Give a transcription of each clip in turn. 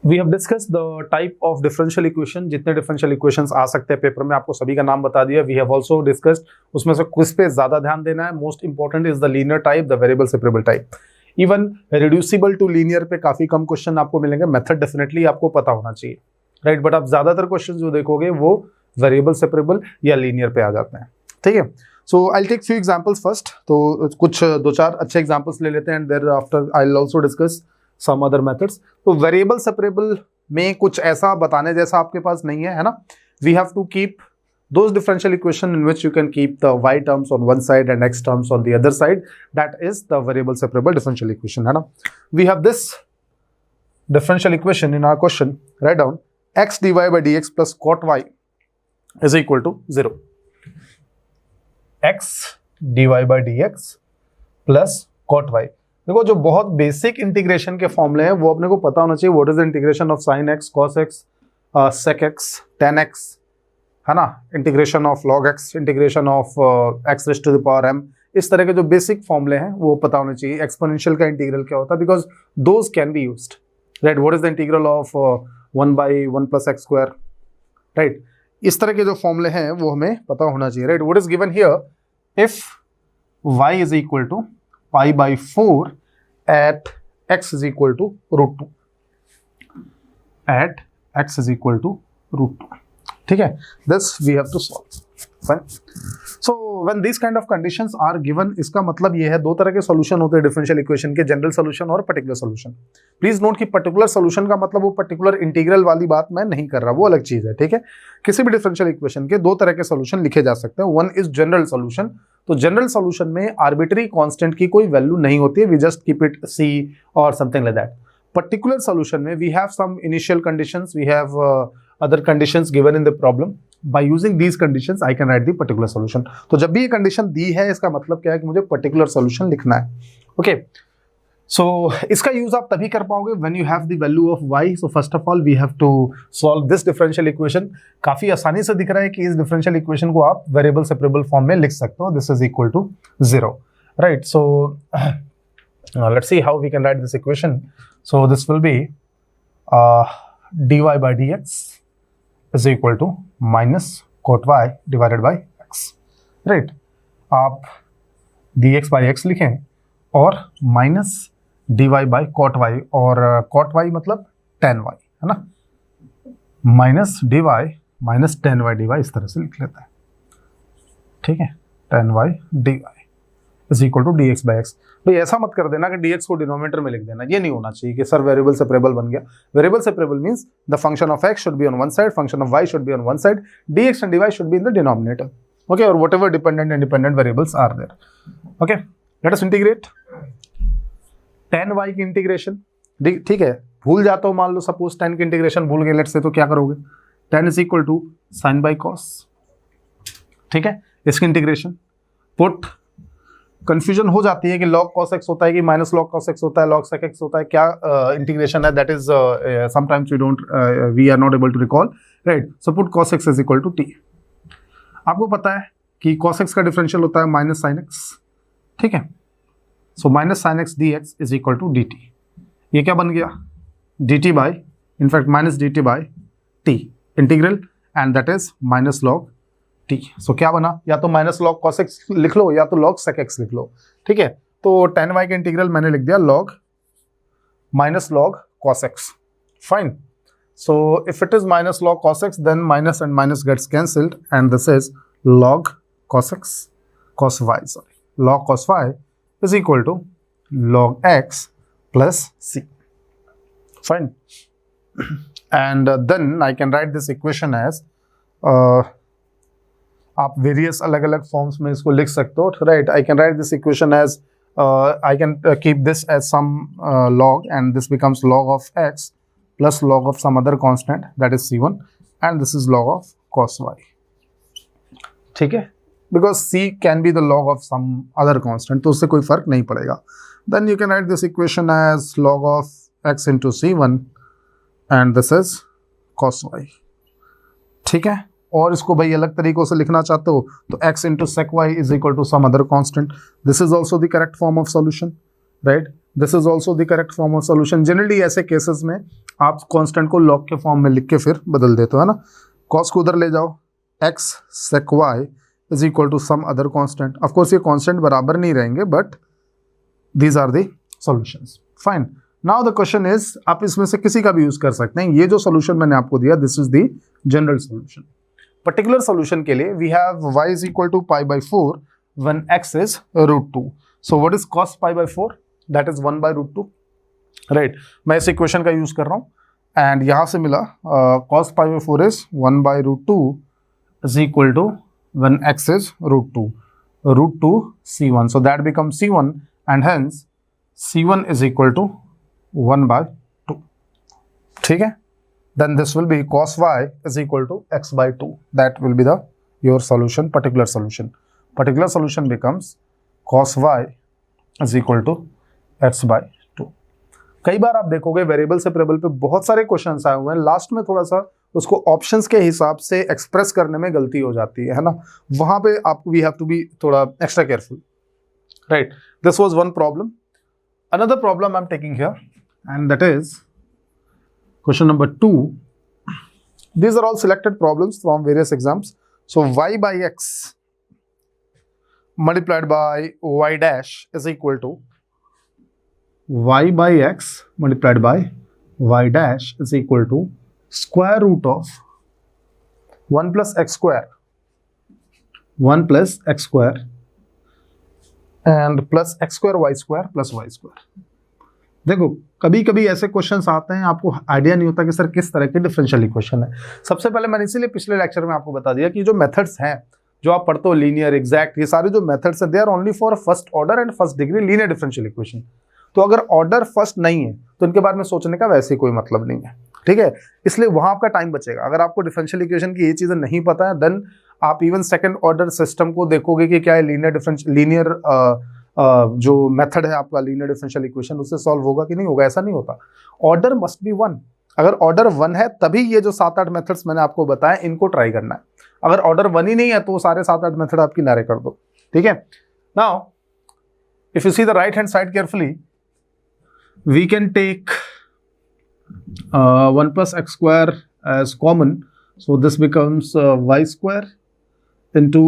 We have discuss the type of differential equation, जितने differential equations आ सकते हैं पेपर में आपको सभी का नाम बता दिया। वी हैव आल्सो डिस्कस्ड उसमें से किस पे ज्यादा ध्यान देना है। Most important is the linear type, the variable separable type. Even reducible to linear पे काफी कम क्वेश्चन आपको मिलेंगे। मेथड डेफिनेटली आपको पता होना चाहिए, राइट, बट आप ज्यादातर क्वेश्चन जो देखोगे वो वेरिएबल सेपरेबल या लीनियर पे आ जाते हैं, ठीक है। So I take few examples first, तो कुछ दो चार अच्छे एग्जांपल्स ले लेते हैं and there after I will also discuss some other methods. तो वेरिएबल सेपरेबल में कुछ ऐसा बताने जैसा आपके पास नहीं है, है ना। We have to keep those differential equation in which you can keep the y terms on one side and x terms on the other side. That is the variable separable differential equation, है ना। We have this differential equation in our question. Write down x dy by dx plus cot y is equal to 0. x dy by dx plus cot y। देखो जो बहुत basic integration के फॉर्मूले हैं वो अपने को पता होना चाहिए। What is the integration of sin x, cos x, sec x, tan x, है ना, integration of log x, integration of x raised to the power m। इस तरह के जो बेसिक फॉर्मूले हैं वो पता होने चाहिए। एक्सपोनेंशियल का इंटीग्रल क्या होता है, because those can be used, right. What is the integral of 1 by 1 plus x square, right. इस तरह के जो फॉर्मूले हैं वो हमें पता होना चाहिए, right. What is given here, if y is equal to pi by 4 at x is equal to √2, at x is equal to √2, ठीक है। This we have to solve, fine. So when this kind of conditions are given, इसका मतलब ये है दो तरह के solution होते हैं डिफरेंशियल इक्वेशन के, जनरल सॉल्यूशन और पर्टिकुलर सॉल्यूशन। प्लीज नोट कि पर्टिकुलर सॉल्यूशन का मतलब वो पर्टिकुलर इंटीग्रल वाली बात मैं नहीं कर रहा, वो अलग चीज है, ठीक है। किसी भी डिफरेंशियल इक्वेशन के दो तरह के सॉल्यूशन लिखे जा सकते हैं। वन इज जनरल सॉल्यूशन, तो जनरल सॉल्यूशन में आर्बिट्री कांस्टेंट की कोई वैल्यू नहीं होती है, we just keep it c और something like that. Particular solution में we have some initial conditions, we have other conditions given in the problem. By using these conditions I can write the particular solution. तो जब भी ये condition दी है इसका मतलब क्या है कि मुझे पर्टिकुलर सॉल्यूशन लिखना है, ओके। सो इसका यूज आप तभी कर पाओगे when you have the value of y. So first of all we have to solve this differential equation. काफी आसानी से दिख रहा है कि इस differential equation को आप वेरिएबल सेपरेबल फॉर्म में लिख सकते हो। This is equal to 0, right? So let's see how we can write this equation. So this will be dy by dx is equal to minus cot y divided by x, right? आप dx by x लिखें और minus dy by cot y, और cot y मतलब tan y, है ना, minus dy minus tan y dy, इस तरह से लिख लेते हैं, ठीक है। tan y dy is equal to dx by x। भाई ऐसा मत कर देना कि dx को डिनोमिनेटर में लिख देना, ये नहीं होना चाहिए कि सर वेरिएबल सेपरेबल बन गया। Variable separable means the function of x should be on one side, function of y should be on one side, dx and dy should be in the denominator, okay, और whatever dependent independent variables are there, okay. Let us integrate tan y की integration, ठीक है। भूल जाता हो, मान लो suppose tan की इंटीग्रेशन भूल गए, लेट्स से, तो क्या करोगे, tan is equal to sin by cos, ठीक है। इसकी इंटीग्रेशन पुट, कंफ्यूजन हो जाती है कि log cos x होता है कि माइनस log cos x होता है, log sec x होता है, क्या इंटीग्रेशन है, that is sometimes we are not able to recall, right. So put cos x is equal to t। आपको पता है कि cos x का डिफरेंशियल होता है माइनस sin x, ठीक है। So minus sin x dx is equal to dt। ये क्या बन गया, dt by, in fact minus dt by t integral, and that is minus log t। So क्या बना, या तो माइनस log cos x लिख लो या तो log sec x लिख लो, ठीक है। तो tan y का इंटीग्रल मैंने लिख दिया log minus log cos x, fine. So if it is minus log cos x then minus and minus gets cancelled and this is log cos x cos y, sorry, log cos y is equal to log x plus c, fine। and then I can write this equation as आप various अलग अलग forms में इसको लिख सकते हो, right. I can write this equation as, I can keep this as some log and this becomes log of x plus log of some other constant that is c1 and this is log of cos y, ठीक है, because c can be the log of some other constant, तो उससे कोई फर्क नहीं पड़ेगा। then you can write this equation as log of x into c1 and this is cos y, ठीक है। और इसको भाई अलग तरीकों से लिखना चाहते हो तो x into sec y is equal to some other constant, this is also the correct form of solution, right? This is also the correct form of solution। Generally ऐसे केसेस में आप कांस्टेंट को लॉग के form में लिख के फिर बदल देते हो, है ना। कॉस को उधर ले जाओ, x sec y is equal to some other constant. Of course ये कांस्टेंट बराबर नहीं रहेंगे, but these are the solutions. Fine, now the question is, आप इसमें से किसी का भी यूज कर सकते हैं। ये जो सॉल्यूशन मैंने आपको दिया, this is the general solution. Particular solution के लिए we have y is equal to pi by 4 when x is √2। So what is cos pi by 4? That is 1 by √2, right. मैं इस इक्वेशन का यूज कर रहा हूँ एंड यहाँ से मिला cos pi by 4 is 1 by √2 is equal to when x is √2 c1, so that becomes c1 and hence c1 is equal to 1 by 2, ठीक है। then this will be cos y is equal to x by 2, that will be the your solution, particular solution becomes cos y is equal to x by 2। कई बार आप देखोगे variable से variable पे बहुत सारे questions आए हुए हैं, लास्ट में थोड़ा सा उसको ऑप्शंस के हिसाब से एक्सप्रेस करने में गलती हो जाती है ना, वहां पे आपको वी हैव टू बी थोड़ा extra careful, right. This was one problem. Another problem I am taking here and that is question number 2। These are all selected problems from various exams. So y by x multiplied by y dash is equal to y by x multiplied by y dash is equal to square root of 1 plus x square and plus x square y square plus y square। देखो कभी कभी ऐसे questions आते हैं, आपको idea नहीं होता कि सर किस तरह के डिफरेंशियल इक्वेशन है। सबसे पहले मैंने इसीलिए पिछले लेक्चर में आपको बता दिया कि जो मेथड्स हैं जो आप पढ़ते हो, लीनियर, एग्जैक्ट, ये सारे जो मेथड्स हैं they are only for first order and first degree linear differential equation. तो अगर ऑर्डर फर्स्ट नहीं है तो इनके बारे में सोचने का वैसे कोई मतलब नहीं है, ठीक है। इसलिए वहां आपका टाइम बचेगा। अगर आपको डिफरेंशियल इक्वेशन की ये चीजें नहीं पता है, देन आप इवन सेकंड ऑर्डर सिस्टम को देखोगे कि क्या है लीनियर जो मेथड है आपका लीनियर डिफरेंशियल इक्वेशन, उससे सॉल्व होगा कि नहीं होगा, ऐसा नहीं होता। Order must be 1। अगर ऑर्डर 1 है तभी ये जो 7-8 मेथड्स मैंने आपको बताया इनको ट्राई करना है। अगर ऑर्डर 1 ही नहीं है तो सारे 7-8 मेथड आप किनारे कर दो, ठीक है। Now if you see the right hand side carefully, we can take 1 plus x square as common, so this becomes y square into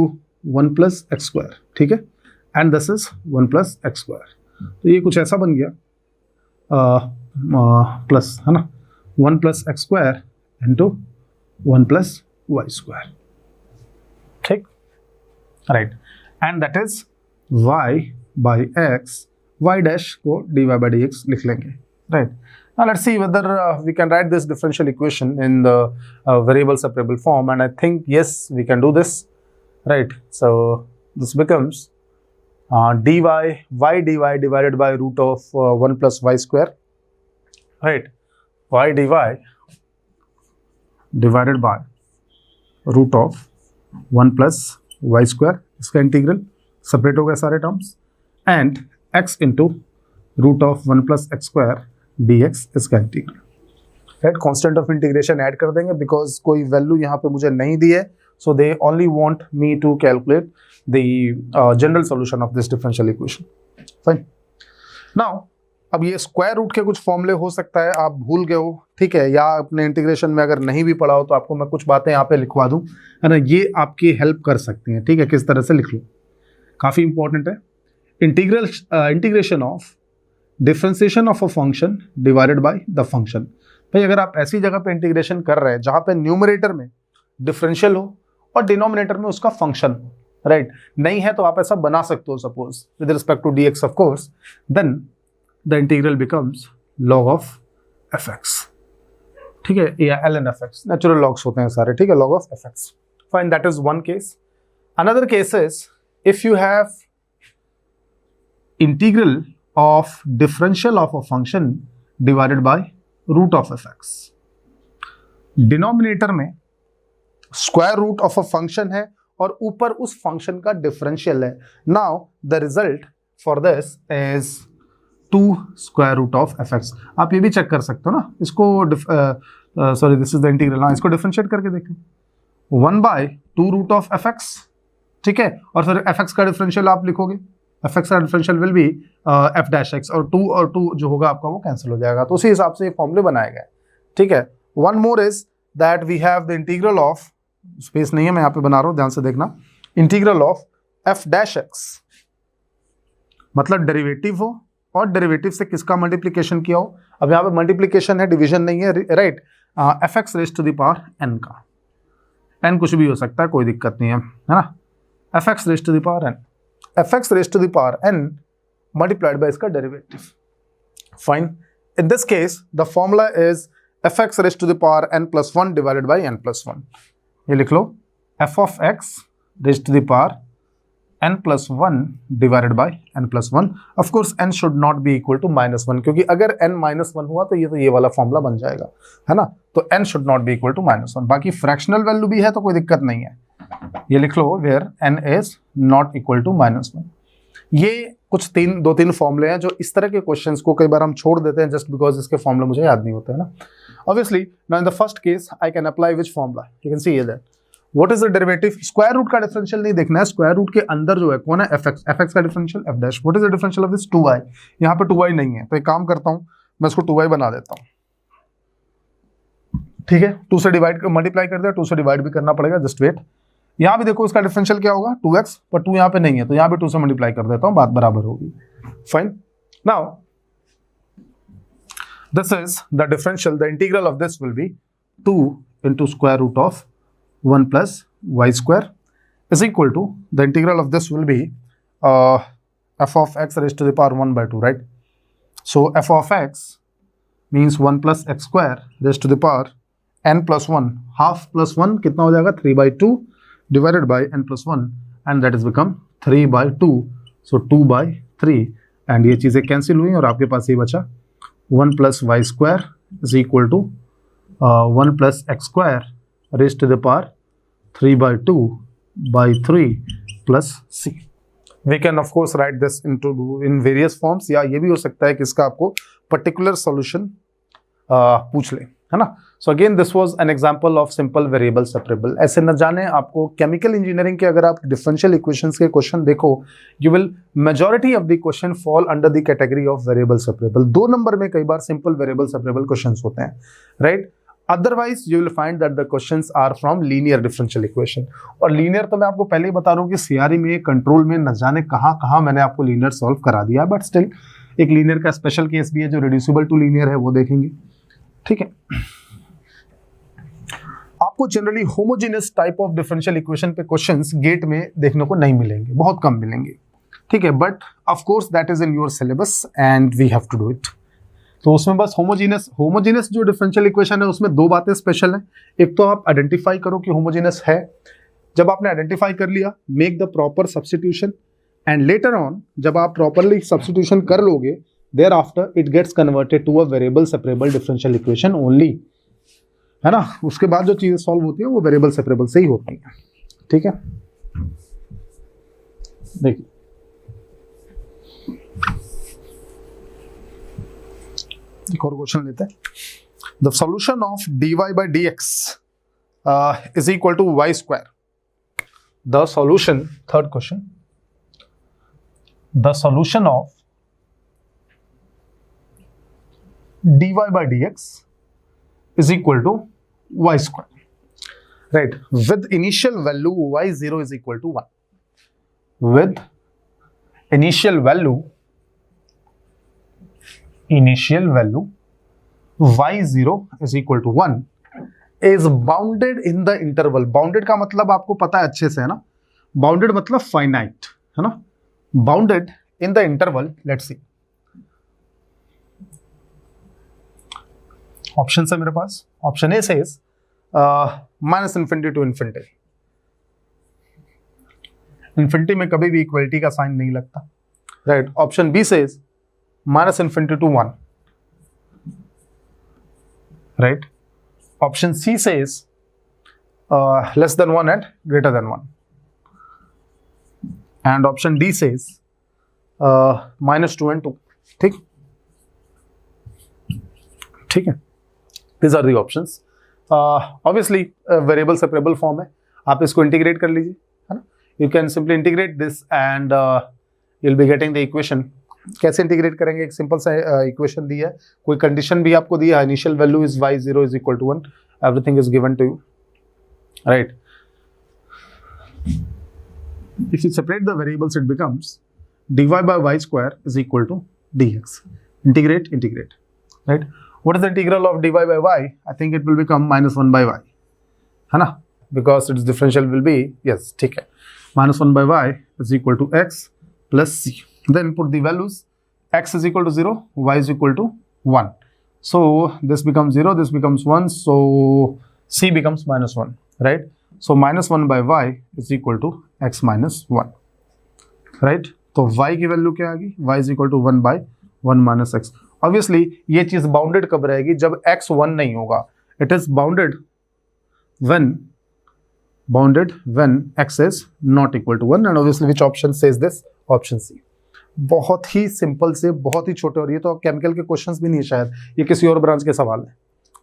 1 plus x square, ठीक है, and this is 1 plus x square। तो ये कुछ ऐसा बन गया plus, है ना, 1 plus x square into 1 plus y square, ठीक, right, and that is y by x, y dash को dy by dx लिख लेंगे, right। Now let's see whether we can write this differential equation in the variable separable form, and I think yes we can do this, right। So this becomes dy y dy divided by root of 1 plus y square, right, y dy divided by root of 1 plus y square, इसका integral separate हो गया सारे terms, and x into root of 1 plus x square dx इसका integral, right. Constant of integration add कर देंगे because कोई value यहाँ पे मुझे नहीं दी है, so they only want me to calculate the general solution of this differential equation. Fine, now अब ये स्क्वायर रूट के कुछ फॉर्मूले हो सकता है आप भूल गए हो, ठीक है, या अपने इंटीग्रेशन में अगर नहीं भी पढ़ा हो तो आपको मैं कुछ बातें यहाँ पे लिखवा दूँ, है ना, ये आपकी हेल्प कर सकती हैं, ठीक है, किस तरह से लिख लो, काफ़ी इंपॉर्टेंट है। Integration of differentiation of a function divided by the function. भाई अगर आप ऐसी जगह पे इंटीग्रेशन कर रहे हैं जहां पे न्यूमरेटर में डिफरेंशियल हो और डिनोमिनेटर में उसका फंक्शन हो, राइट, नहीं है तो आप ऐसा बना सकते हो, suppose with respect to dx of course, then the integral becomes log of fx, ठीक है, या ln fx, नेचुरल लॉग्स होते हैं सारे, ठीक है, log of fx। Fine, that is one case. Another case is if you have integral of differential of a function divided by root of fx। Denominator में square root of a function है और ऊपर उस function का differential है। Now the result for this is 2 square root of fx। आप ये भी चेक कर सकते हो ना, इसको sorry this is the integral, ना इसको डिफरेंशिएट करके देखो, 1 by 2 रूट ऑफ fx, ठीक है, और फिर fx का डिफरेंशियल आप लिखोगे, fx का differential will be f dash x, और 2 जो होगा आपका वो कैंसिल हो जाएगा। तो उसी हिसाब से ये फॉर्मूले बनाए गए, ठीक है, one more is that we have the integral of, space नहीं है मैं यहाँ पे बना रहा हूँ, ध्यान से देखना, integral of F dash x, मतलब डेरिवेटिव हो और डेरिवेटिव से किसका मल्टीप्लिकेशन किया हो। अब यहाँ पे मल्टीप्लिकेशन है, डिवीजन नहीं है, right, F x raise to the power N का, एन कुछ भी हो सकता है, कोई दिक्कत नहीं है ना, f x raise to the power n, f x raise to the power n multiplied by इसका derivative, fine. In this case the formula is f x raise to the power n plus one divided by n plus one, ये लिख लो, f of x raise to the power n plus 1 divided by n plus 1. Of course n should not be equal to minus 1, क्योंकि अगर n minus 1 हुआ तो ये वाला formula बन जाएगा, है ना, तो n should not be equal to minus 1. बाकी फ्रैक्शनल वैल्यू भी है तो कोई दिक्कत नहीं है, ये लिख लो where n is not equal to minus 1. ये कुछ दो तीन फॉर्मूले हैं जो इस तरह के क्वेश्चंस को कई बार हम छोड़ देते हैं जस्ट बिकॉज इसके फॉर्मूले मुझे याद नहीं होते हैं ना। Obviously now in the first case I can apply which formula, you can see that what is the derivative, square root का डिफरेंशियल नहीं देखना है, स्क्वायर रूट के अंदर जो है कौन है, एफ एक्स का differential F dash, what is the differential of this 2y, यहाँ पे 2y नहीं है तो एक काम करता हूँ मैं इसको 2y बना देता हूँ, ठीक है, 2 से डिवाइड मल्टीप्लाई कर दिया, 2 से डिवाइड भी करना पड़ेगा, जस्ट वेट। यहाँ भी देखो इसका डिफरेंशियल क्या होगा 2x, पर 2 यहाँ पे नहीं है तो यहाँ पे 2 से मल्टीप्लाई कर देता हूँ, बात बराबर होगी, fine. Now this is the differential, the integral of this will B 2 into square root of 1 plus y square is equal to, the integral of this will be f of x raised to the power 1 by 2, right? So f of x means 1 plus x square raised to the power n plus 1, half plus 1 कितना हो जाएगा 3 by 2 divided by n plus 1 and that is become 3 by 2, so 2 by 3 and ये चीज़ें cancel हुई और आपके पास ये बचा 1 plus y square is equal to 1 plus x square raised to the power 3 by 2 by 3 plus c. We can of course write this in various forms, या ये भी हो सकता है कि इसका आपको particular solution पूछ ले, है ना। So again this was an example of simple variable separable. ऐसे न जाने आपको केमिकल इंजीनियरिंग के अगर आप डिफरेंशियल इक्वेशंस के क्वेश्चन देखो, you will majority of the question fall under the category of variable separable. 2 number में कई बार simple variable separable क्वेश्चंस होते हैं, right? Otherwise you will find that the questions are from linear differential equation. और linear तो मैं आपको पहले ही बता रहा हूँ कि CRE में कंट्रोल में न जाने कहाँ मैंने आपको linear सॉल्व करा दिया, बट स्टिल एक linear का स्पेशल केस भी है जो reducible to linear है, वो देखेंगे, ठीक है। आपको generally homogeneous type of differential equation पे क्वेश्चंस गेट में देखने को नहीं मिलेंगे, बहुत कम मिलेंगे, ठीक है, but of course that is in your syllabus and we have to do it. तो उसमें बस होमोजेनियस जो डिफरेंशियल इक्वेशन है उसमें 2 बातें स्पेशल हैं। एक तो आप आइडेंटिफाई करो कि होमोजेनियस है, जब आपने आइडेंटिफाई कर लिया make the proper substitution and later on जब आप प्रॉपरली सब्स्टिट्यूशन कर लोगे thereafter it gets converted to a variable separable differential equation only, है ना। उसके बाद जो चीजें सॉल्व होती है वो वेरिएबल सेपरेबल से ही होती हैं, ठीक है। देखिए एक और क्वेश्चन लेते हैं। The solution of dy by dx is equal to y square. The solution, third question, the solution of dy by dx is equal to y square, right, with initial value y0 is equal to 1, with initial value y0 is equal to 1 is bounded in the interval. Bounded का मतलब आपको पता है अच्छे से, है ना, bounded मतलब finite, है ना, bounded in the interval, let's see, option है मेरे पास। Option A says minus infinity to infinity, infinity में कभी भी इक्वलिटी का साइन नहीं लगता, right. Option B says minus infinity to 1, right. Option C says less than 1 and greater than 1, and option D says -2 and 2, ठीक, ठीक है। These are the options. Obviously variable separable form है, आप इसको integrate कर लीजिए, है ना। You can simply integrate this and you'll be getting the equation कैसे इंटीग्रेट करेंगे? एक सिंपल सा इक्वेशन दी है, कोई कंडीशन भी आपको दी है, initial value is y0 is equal to 1, everything is given to you, right? If you separate the variables, it becomes dy by y square is equal to dx. Integrate, integrate, right? What is the integral of dy by y? I think it will become minus 1 by y, है ना? Because its differential will be, yes, ठीक है, minus 1 by y is equal to x plus c. Then put the values, x is equal to 0, y is equal to 1. So this becomes 0, this becomes 1, so c becomes minus 1, right? So minus 1 by y is equal to x minus 1, right? तो y की value क्या आ गई? y is equal to 1 by 1 minus x. Obviously ये चीज bounded कब रहेगी? जब x 1 नहीं होगा. It is bounded when x is not equal to 1, and obviously which option says this? Option C. बहुत ही सिंपल से, बहुत ही छोटे, और ये तो केमिकल के क्वेश्चंस भी नहीं है शायद, ये किसी और ब्रांच के सवाल है,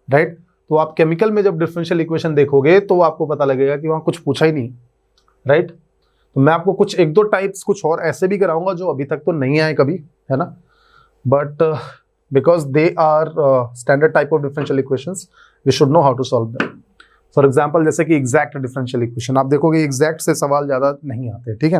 राइट? तो आप केमिकल में जब डिफरेंशियल इक्वेशन देखोगे तो आपको पता लगेगा कि वहाँ कुछ पूछा ही नहीं, राइट? तो मैं आपको कुछ एक दो टाइप्स कुछ और ऐसे भी कराऊंगा जो अभी तक तो नहीं आए कभी, है ना? But because they are standard type of differential equations, we should know how to solve them. For example जैसे कि एग्जैक्ट डिफरेंशियल इक्वेशन, आप देखोगे एग्जैक्ट से सवाल ज़्यादा नहीं आते, ठीक है?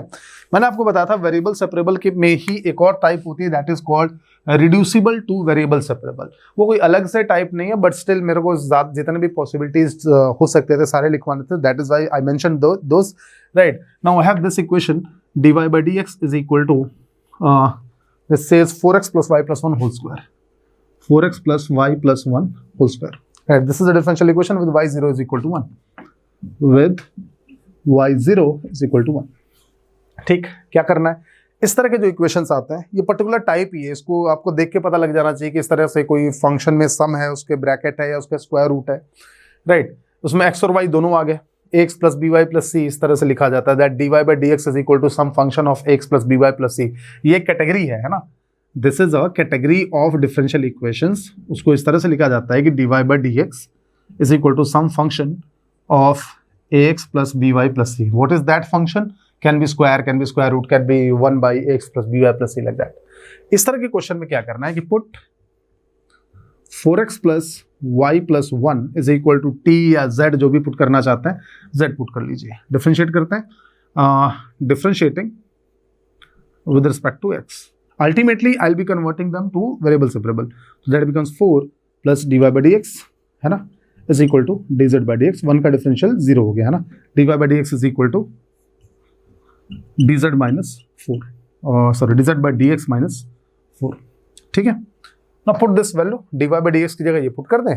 मैंने आपको बताया था वेरिएबल सेपरेबल के में ही एक और टाइप होती है, that is called reducible two variable separable. वो कोई अलग से टाइप नहीं है, बट स्टिल मेरे को जितने भी पॉसिबिलिटीज हो सकते थे सारे लिखवाने थे, that is why I mention those, right? Now I have this equation dy by dx is equal to this says 4x plus y plus 1 whole square, 4x plus y plus 1 whole square. Right, this is a differential equation with y0 is equal to 1. With y0 is equal to 1. ठीक, क्या करना है? इस तरह के जो equations आते हैं, ये पर्टिकुलर टाइप ही है, इसको आपको देख के पता लग जाना चाहिए कि इस तरह से कोई फंक्शन में सम है, उसके ब्रैकेट है या उसका स्क्वायर रूट है, राइट? उसमें x और y दोनों आ गए, ax plus b y plus c, इस तरह से लिखा जाता है that dy by dx is equal to some function of ax plus by plus c. ये कैटेगरी है ना? This is a category of differential equations. उसको इस तरह से लिखा जाता है कि dy by dx is equal to some function of ax plus by plus c. What is that function? Can be square, can be square root, can be 1 by ax plus by plus c, like that. इस तरह के question में क्या करना है कि put 4x plus y plus 1 is equal to t या z, जो भी पुट करना चाहते हैं z पुट कर लीजिए. डिफरेंशिएट करते हैं, differentiating with respect to x. Ultimately, I'll be converting them to variable separable. So that becomes 4 plus dy by dx, है ना, is equal to dz by dx. 1 का डिफरेंशियल 0 हो गया, है ना? dy by dx is equal to dz minus 4. Sorry, dz by dx minus 4. ठीक है? Now put this value, dy by dx की जगह ये पुट कर दें,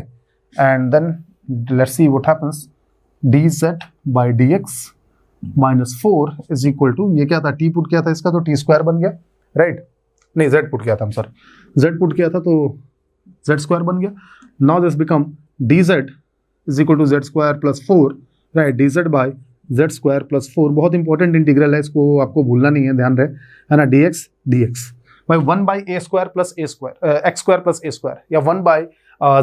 and then let's see what happens. dz by dx minus 4 is equal to, ये क्या था? t पुट किया था इसका, तो t स्क्वायर बन गया, राइट? नहीं, z पुट किया था, सॉरी, z पुट किया था तो z स्क्वायर बन गया. Now this become dz is equal to z square plus 4, राइट? dz by z square plus 4, बहुत इंपॉर्टेंट इंटीग्रल है, इसको आपको भूलना नहीं है, ध्यान रहे, है ना? dx by 1 by a square plus a square, x square plus a square, या 1 by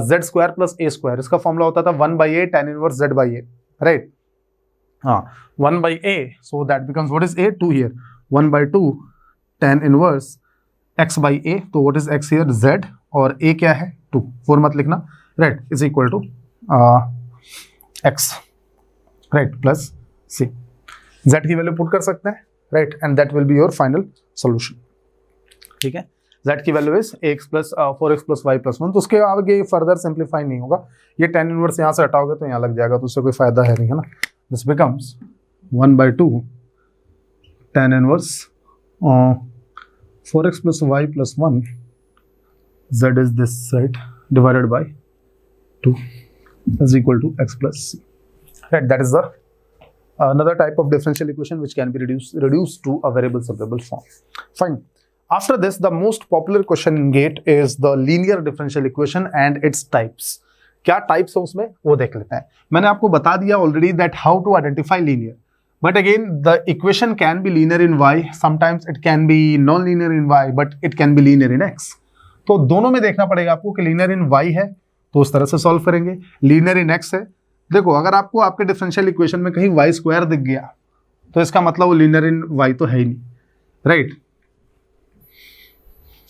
z square plus a square. इसका फॉर्मूला होता था 1 by a tan inverse z by a, right? हाँ, 1 by a, so that becomes what is a? 2 here, 1 by 2 tan inverse x by a, तो what is x here? z, और a क्या है? 2, 4 मत लिखना, right? Is equal to x, right, plus c. z की value put कर सकते हैं, right? And that will be your final solution. ठीक है? z की value is ax plus 4x plus y plus 1. तो उसके आगे फर्दर सिंप्लीफाई नहीं होगा, ये tan इनवर्स यहाँ से हटाओगे तो यहाँ लग जाएगा, तो उससे कोई फायदा है नहीं, है ना? This becomes 1 by 2 tan inverse 4x plus y plus 1, z is this side, divided by 2 is equal to x plus c. Right, that is the another type of differential equation which can be reduced to a variable separable form. Fine. After this, the most popular question in GATE is the linear differential equation and its types. क्या types है उसमें वो देख लेते हैं. मैंने आपको बता दिया already that how to identify linear. But again, the equation can be linear in y, sometimes it can be non-linear in y, but it can be linear in x. तो दोनों में देखना पड़ेगा आपको कि linear in y है तो उस तरह से सॉल्व करेंगे, linear in x है. देखो, अगर आपको आपके डिफरेंशियल इक्वेशन में कहीं y स्क्वायर दिख गया तो इसका मतलब वो linear in y तो है ही नहीं, राइट?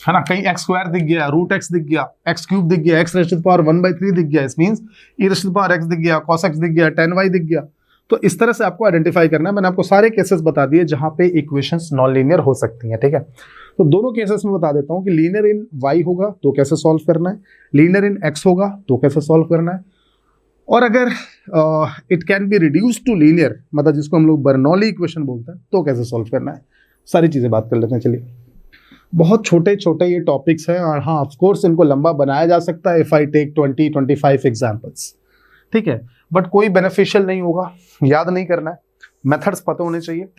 है ना, कहीं एक्स स्क्वायर दिख गया, रूट एक्स दिख गया, एक्स क्यूब दिख गया, x raise to the power 1/3 दिख गया, इस means e raise to the power x दिख गया, कॉस एक्स दिख गया, tan y दिख गया। तो इस तरह से आपको आइडेंटिफाई करना है। मैंने आपको सारे केसेस बता दिए जहां पे इक्वेशंस नॉन लीनियर हो सकती हैं, ठीक है। तो दोनों केसेस में बता देता हूं कि लीनियर इन y होगा तो कैसे सॉल्व करना है, लीनियर इन x होगा तो कैसे सॉल्व करना है, और अगर it can be reduce to linear, मतलब जिसको हम लोग बर्नौली इक्वेशन बोलते हैं, तो कैसे सॉल्व करना है। सारी चीजें बात कर लेते हैं। चलिए, बहुत छोटे छोटे ये टॉपिक्स हैं, और हाँ ऑफ कोर्स इनको लंबा बनाया जा सकता है इफ आई टेक 20-25 एग्जाम्पल्स, ठीक है, बट कोई बेनिफिशियल नहीं होगा, याद नहीं करना है, मेथड्स पता होने चाहिए।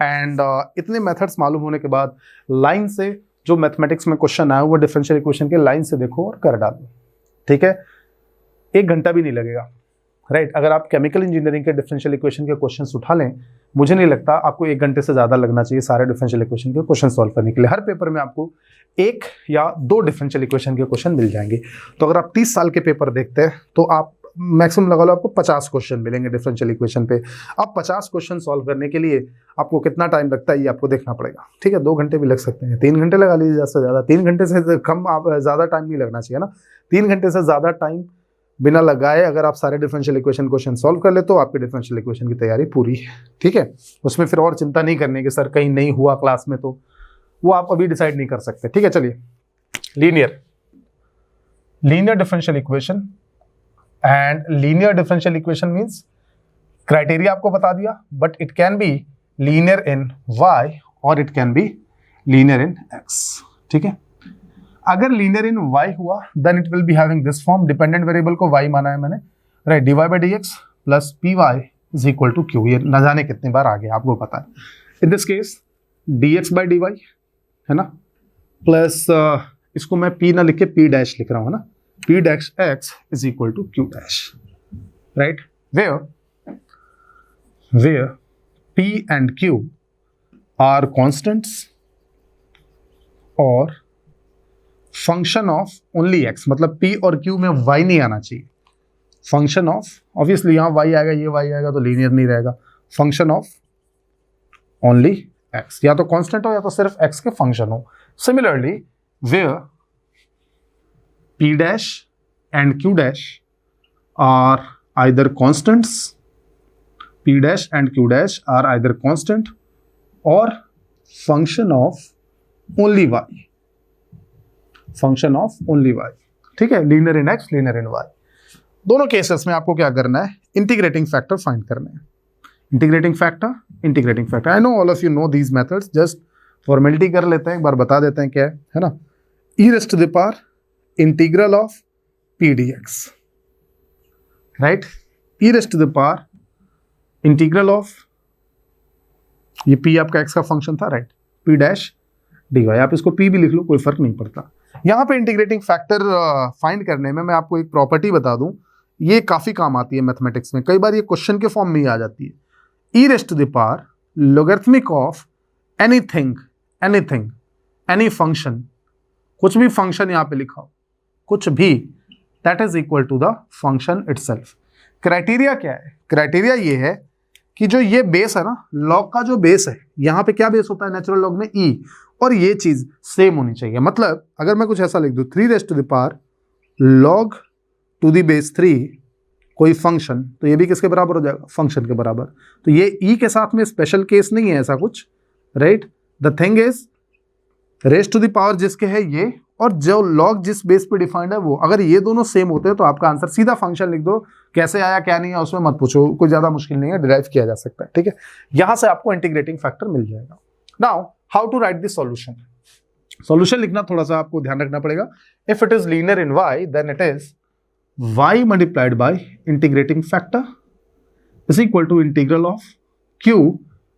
एंड इतने मेथड्स मालूम होने के बाद लाइन से जो मैथमेटिक्स में क्वेश्चन आया वो डिफरेंशियल इक्वेशन के लाइन से देखो और कर डालो, ठीक है। 1 घंटा भी नहीं लगेगा, राइट। अगर आप केमिकल इंजीनियरिंग के डिफरेंशियल इक्वेशन के क्वेश्चंस उठा लें, मुझे नहीं लगता आपको 1 घंटे से ज़्यादा लगना चाहिए सारे डिफरेंशियल इक्वेशन के क्वेश्चन सॉल्व करने के लिए। हर पेपर में आपको 1 या 2 डिफरेंशियल इक्वेशन के क्वेश्चन मिल जाएंगे। तो अगर आप 30 साल के पेपर देखते हैं तो आप मैक्सिमम लगा लो आपको 50 क्वेश्चन मिलेंगे डिफरेंशियल इक्वेशन पे। अब 50 क्वेश्चन सॉल्व करने के लिए आपको कितना टाइम लगता है ये आपको देखना पड़ेगा, ठीक है। 2 घंटे भी लग सकते हैं, 3 घंटे लगा लीजिए ज़्यादा से ज़्यादा। 3 घंटे से कम आप ज़्यादा टाइम नहीं लगना चाहिए ना। 3 घंटे से ज़्यादा टाइम बिना लगाए अगर आप सारे डिफरेंशियल इक्वेशन क्वेश्चन सॉल्व कर ले तो आपके डिफरेंशियल इक्वेशन की तैयारी पूरी है, ठीक है। उसमें फिर और चिंता नहीं करने की सर कहीं नहीं हुआ क्लास में, तो वो आप अभी डिसाइड नहीं कर सकते, ठीक है। चलिए, linear differential equation, and linear differential equation means criteria आपको बता दिया, but it can be linear in y और it can be linear in x, ठीक है। अगर लीनियर इन y हुआ then it will be having this form, dependent variable को y माना है मैंने, right, dy/dx plus py is equal to q। ये न जाने कितनी बार आ गया आपको पता है। इन दिस केस dx/dy है ना, प्लस इसको मैं p ना लिख के p डैश लिख रहा हूँ ना, p dash x is equal to q dash, right, where p and q are constants or function of only x, मतलब p और q में y नहीं आना चाहिए, फंक्शन ऑफ, ऑब्वियसली यहाँ y आएगा, ये y आएगा तो लीनियर नहीं रहेगा, फंक्शन ऑफ ओनली x, या तो कांस्टेंट हो या तो सिर्फ x के फंक्शन हो। Similarly where p dash and q dash are either constants, p dash and q dash are either constant or function of only y, function of only y, ठीक है। Linear in x, linear in y, दोनों cases में आपको क्या करना है, integrating factor find करना है। Integrating factor, I know all of you know these methods, just formality कर लेते हैं, एक बार बता देते हैं क्या है ना। e raised to the power integral of p dx, right, e raised to the power integral of, ये p आपका x का फंक्शन था, राइट, p डैश dy, आप इसको p भी लिख लो कोई फर्क नहीं पड़ता। यहाँ पे इंटीग्रेटिंग फैक्टर फाइंड करने में मैं आपको एक प्रॉपर्टी बता दूं, ये काफ़ी काम आती है मैथमेटिक्स में, कई बार ये क्वेश्चन के फॉर्म में ही आ जाती है। e raised to the power logarithmic of anything, any function, कुछ भी फंक्शन यहाँ पे लिखा हो, कुछ भी, that is equal to the function itself. Criteria क्या है, क्राइटेरिया ये है कि जो ये बेस है ना, लॉग का जो बेस है, यहाँ पे क्या बेस होता है नेचुरल लॉग में, e, और ये चीज सेम होनी चाहिए। मतलब अगर मैं कुछ ऐसा लिख दूं 3 raised to the power log to the base 3 कोई फंक्शन, तो ये भी किसके बराबर हो जाएगा, फंक्शन के बराबर। तो ये e के साथ में स्पेशल केस नहीं है ऐसा कुछ, right. The thing is raised to the power जिसके है ये, और जो लॉग जिस बेस पे डिफाइंड है वो, अगर ये दोनों सेम होते हैं तो आपका आंसर सीधा फंक्शन लिख दो, कैसे आया क्या नहीं है उसमें मत पूछो, कोई ज्यादा मुश्किल नहीं है, डिराइव किया जा सकता है, ठीक है। यहां से आपको इंटीग्रेटिंग फैक्टर मिल जाएगा। Now how to write this solution, solution लिखना थोड़ा सा आपको ध्यान रखना पड़ेगा। If it is linear in y then it is y multiplied by integrating factor is equal to integral of q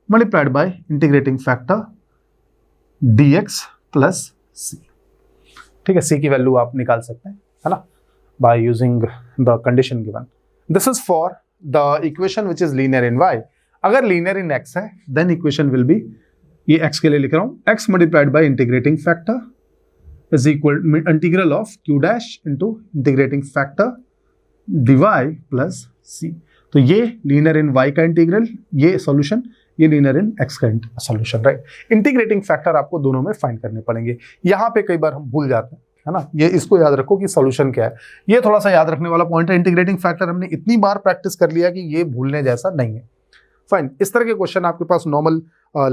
multiplied by integrating factor dx plus c, ठीक है। c की वैल्यू आप निकाल सकते हैं, है ना, by using the condition given. This is for the equation which is linear in y। अगर लीनियर इन x है देन इक्वेशन विल बी, ये x के लिए लिख रहा हूं, x multiplied by integrating factor is equal integral of q dash into integrating factor dy plus c। तो ये लीनियर इन y का इंटीग्रल, ये सॉल्यूशन, ये लीनियर इन extent solution, right. Integrating factor आपको दोनों में फाइंड करने पड़ेंगे। यहाँ पे कई बार हम भूल जाते हैं, है ना, ये इसको याद रखो कि सॉल्यूशन क्या है। ये थोड़ा सा याद रखने वाला पॉइंट है। इंटीग्रेटिंग फैक्टर हमने इतनी बार प्रैक्टिस कर लिया कि ये भूलने जैसा नहीं है। फाइन, इस तरह के क्वेश्चन आपके पास नॉर्मल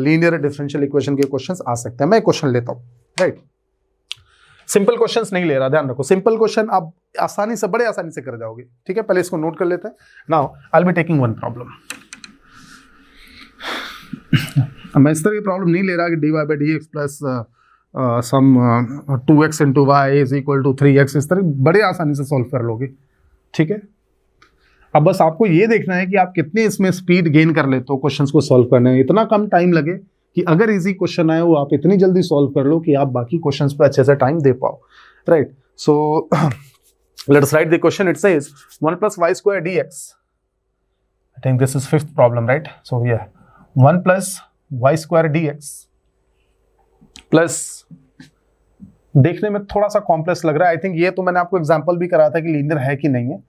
लीनियर डिफरेंशियल इक्वेशन के क्वेश्चंस आ सकते हैं। मैं क्वेश्चन लेता हूँ, राइट। सिंपल क्वेश्चंस नहीं ले रहा, ध्यान रखो। सिंपल क्वेश्चन आप आसानी से, बड़े आसानी से कर जाओगे, ठीक है। पहले इसको नोट कर लेते हैं। Now I will be taking one problem. मैं इस तरह की प्रॉब्लम नहीं ले रहा कि dy by dx plus some 2x into y is equal to 3x, इस तरह बड़े आसानी से सॉल्व कर लोगे, ठीक है। अब बस आपको ये देखना है कि आप कितने इसमें स्पीड गेन कर लेते हो क्वेश्चंस को सॉल्व करने में। इतना कम टाइम लगे कि अगर इजी क्वेश्चन आए वो आप इतनी जल्दी सॉल्व कर लो कि आप बाकी क्वेश्चंस पे अच्छे से टाइम दे पाओ, right. So let's write the question. It says 1 plus y square dx. I think this is fifth problem, right? So yeah, 1 plus y square dx plus, देखने में थोड़ा सा कॉम्प्लेक्स लग रहा है। आई थिंक ये तो मैंने आपको एग्जांपल भी कराया था कि लीनियर है कि नहीं है।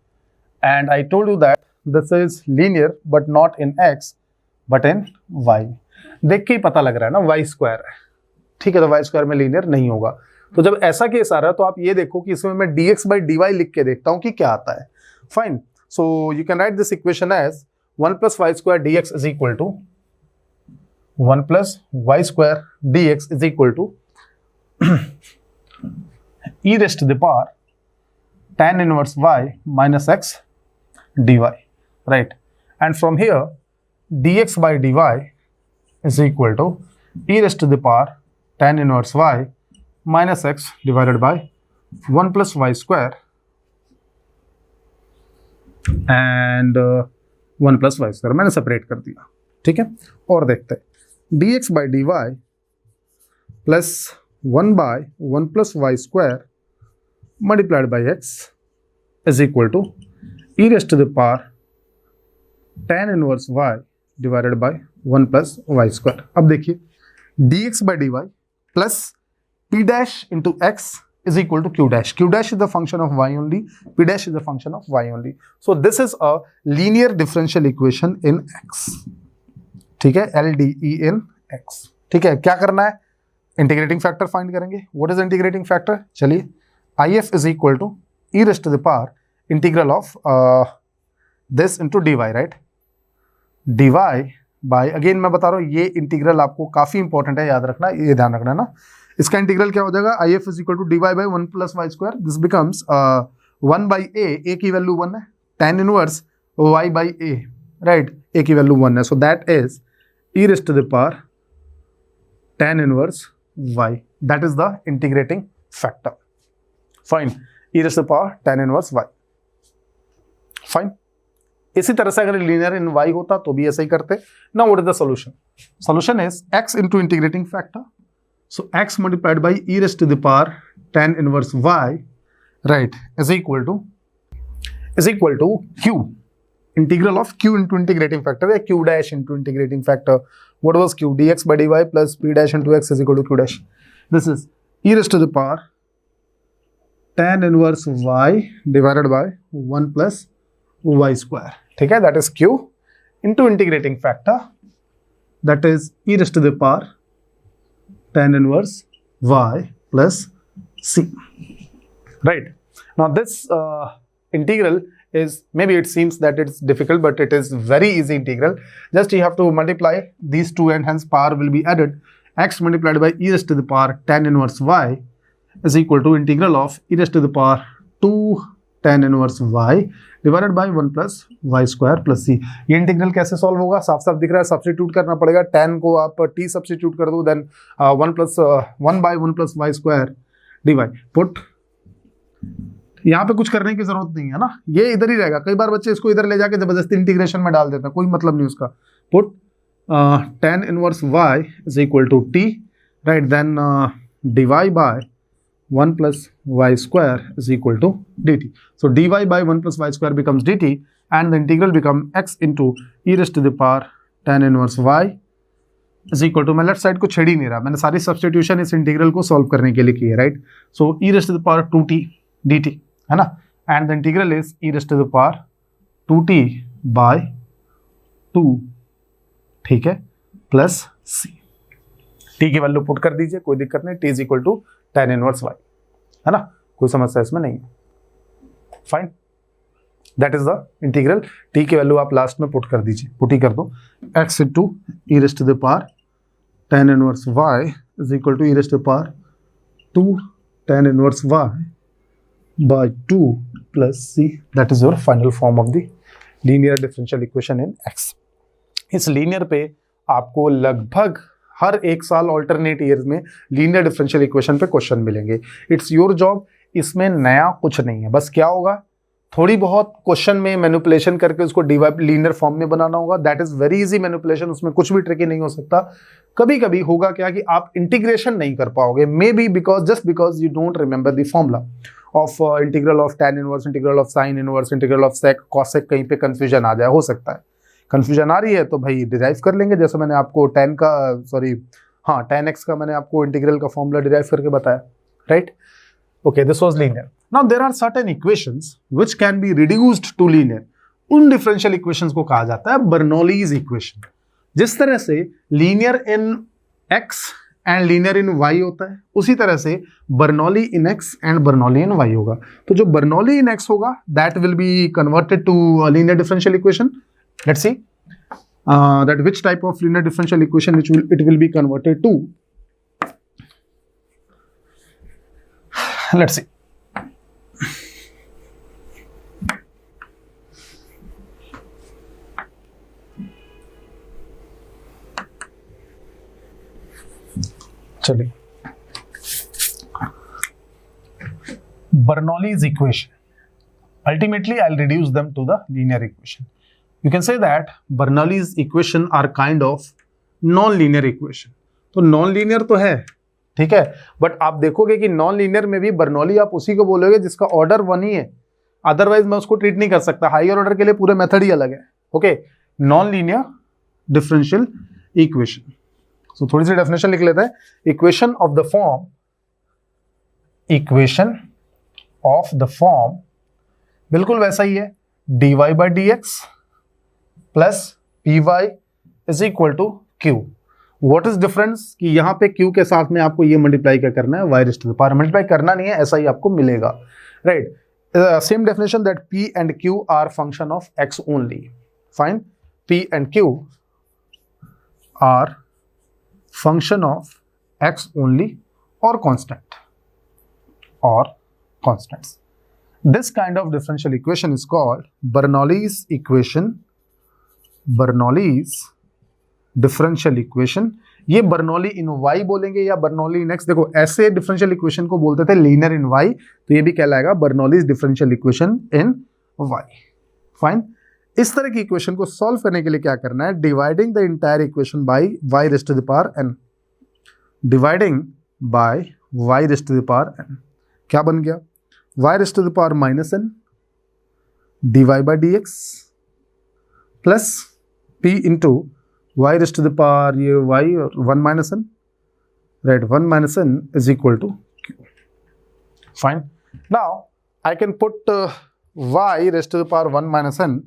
And I told you that this is linear but not in x but in y। देख के ही पता लग रहा है ना, y स्क्वायर है, ठीक है। तो y स्क्वायर में लीनियर नहीं होगा। तो जब ऐसा केस आ रहा है तो आप ये देखो कि इसमें मैं dx by dy लिख के देखता हूं कि क्या आता है। Fine, so you can write this equation as 1 plus y square dx is equal to 1 plus y square dx is equal to e raised to the power tan inverse y minus x dy, right? And from here dx by dy is equal to e raised to the power tan inverse y minus x divided by 1 plus y square and 1 plus y square मैंने separate कर दिया, ठीक है। और देखते हैं dx by dy plus 1 by 1 plus y square multiplied by x is equal to e raised to the power tan inverse y divided by 1 plus y square। अब देखिए dx by dy plus p dash into x is equal to q dash. Q dash is the function of y only, p dash is the function of y only. So this is a linear differential equation in x, ठीक है, LDE in x, ठीक है। क्या करना है, integrating factor find करेंगे। What is integrating factor, चलिए IF is equal to e raised to the power integral of this into dy, right? dy by, again मैं बता रहा हूँ ये इंटीग्रल आपको काफी इंपॉर्टेंट है, याद रखना, ये ध्यान रखना है ना। इसका इंटीग्रल क्या हो जाएगा, IF is equal to dy by 1 plus y square, this becomes 1 by a की वैल्यू 1 है, tan inverse y by a, right, a की वैल्यू 1 है, so that is e raised to the power tan inverse y, that is the integrating factor. Fine, e raised to the power tan inverse y, fine। इसी तरह से अगर linear in y होता तो भी ऐसा ही करते। Now what is the solution, solution is x into integrating factor, so x multiplied by e raised to the power tan inverse y, right, is equal to q, integral of q into integrating factor या q dash into integrating factor. What was q, dx by dy plus p dash into x is equal to q dash. This is e raised to the power tan inverse y divided by 1 plus y square, ठीक है, that is q into integrating factor, that is e raised to the power tan inverse y plus c, right? Now this integral is, maybe it seems that it's difficult, but it is very easy integral. Just you have to multiply these two and hence power will be added. X multiplied by e raised to the power tan inverse y is equal to integral of e raised to the power 2 tan inverse y divided by 1 plus y square plus c। ये integral कैसे solve होगा, साफ साफ दिख रहा है, substitute करना पड़ेगा। tan को आप t सब्स्टिट्यूट कर दो, then 1 by 1 plus y square dy put, यहाँ पे कुछ करने की जरूरत नहीं है ना, ये इधर ही रहेगा। कई बार बच्चे इसको इधर ले जाके जबरदस्ती इंटीग्रेशन में डाल देते हैं, कोई मतलब नहीं उसका। Put tan inverse y is equal to t, right, then dy by 1 plus y square is equal to dt. So dy by 1 plus y square becomes dt and the integral become x into e raised to the power tan inverse y is equal to, मैं left side को छेड़ ही नहीं रहा, मैंने सारी substitution इस integral को solve करने के लिए की है, right. So e raised to the power 2t dt, है ना, and the integral is e raised to the power 2t by 2, ठीक है, प्लस सी। टी की वैल्यू पुट कर दीजिए, कोई दिक्कत नहीं, t is equal to tan inverse y, है ना, कोई समस्या इसमें नहीं है। Fine, that is the integral. T की वैल्यू आप लास्ट में पुट कर दीजिए, पुट ही कर दो, x into e raised to the power tan inverse y is equal to e raised to the power 2 tan inverse y by 2 plus c, that is your final form of the linear differential equation in x। इस linear पे आपको लगभग हर एक साल alternate years में linear differential equation पे question मिलेंगे। It's your job, इसमें नया कुछ नहीं है, बस क्या होगा, थोड़ी बहुत क्वेश्चन में मैनिपुलेशन करके उसको डिवाइड लीनियर फॉर्म में बनाना होगा। That is very easy manipulation, उसमें कुछ भी ट्रिकी नहीं हो सकता। कभी कभी होगा क्या कि आप इंटीग्रेशन नहीं कर पाओगे, may be because just because you don't remember the formula of integral of tan inverse, integral of sin inverse, integral of sec cos sec, कहीं पे कंफ्यूजन आ जाए, हो सकता है। कंफ्यूजन आ रही है तो भाई डिराइव कर लेंगे, जैसे मैंने आपको tan x का मैंने आपको इंटीग्रल का फॉर्मूला डिराइव करके बताया, right. Okay, this was linear. Now there are certain equations which can be reduced to linear. उन डिफरेंशियल इक्वेशंस को कहा जाता है बर्नौलीज इक्वेशन। जिस तरह से linear in x and linear in y होता है, उसी तरह से Bernoulli in x and Bernoulli in y होगा। तो जो बर्नौली इन x होगा that will be converted to linear differential equation. Let's see that which type of linear differential equation it will be converted to. Let's see. चलिए, Bernoulli's equation. Ultimately, I'll reduce them to the linear equation. You can say that Bernoulli's equation are kind of non-linear equation. तो non-linear तो है, ठीक है, but आप देखोगे कि non-linear में भी बर्नौली आप उसी को बोलोगे जिसका ऑर्डर 1 ही है, अदरवाइज मैं उसको ट्रीट नहीं कर सकता। हायर ऑर्डर के लिए पूरे मेथड ही अलग है। Okay, non-linear differential equation। सो थोड़ी सी डेफिनेशन लिख लेते हैं। इक्वेशन ऑफ द फॉर्म बिल्कुल वैसा ही है, dy by dx plus p y is equal to q. What is difference कि यहाँ पे क्यू के साथ में आपको ये मल्टीप्लाई क्या करना है, y raise to the power. Multiply करना नहीं है, ऐसा ही आपको मिलेगा, right. Same definition that p and q are function of x only. Fine, p and q are function of x only और constants. This kind of differential equation is called Bernoulli's differential equation। ये Bernoulli in y बोलेंगे या Bernoulli in x। देखो, ऐसे differential equation को बोलते थे linear in y, तो ये भी कहलाएगा Bernoulli's differential equation in y। Fine, इस तरह की इक्वेशन को सॉल्व करने के लिए क्या करना है, dividing the entire equation by y raise to the power n। Dividing by y raise to the power n क्या बन गया, y raise to the power minus n dy by dx plus p into y raise to the power ये y और 1 minus n, right, 1 minus n is equal to q। Fine, now I can put y raise to the power 1 minus n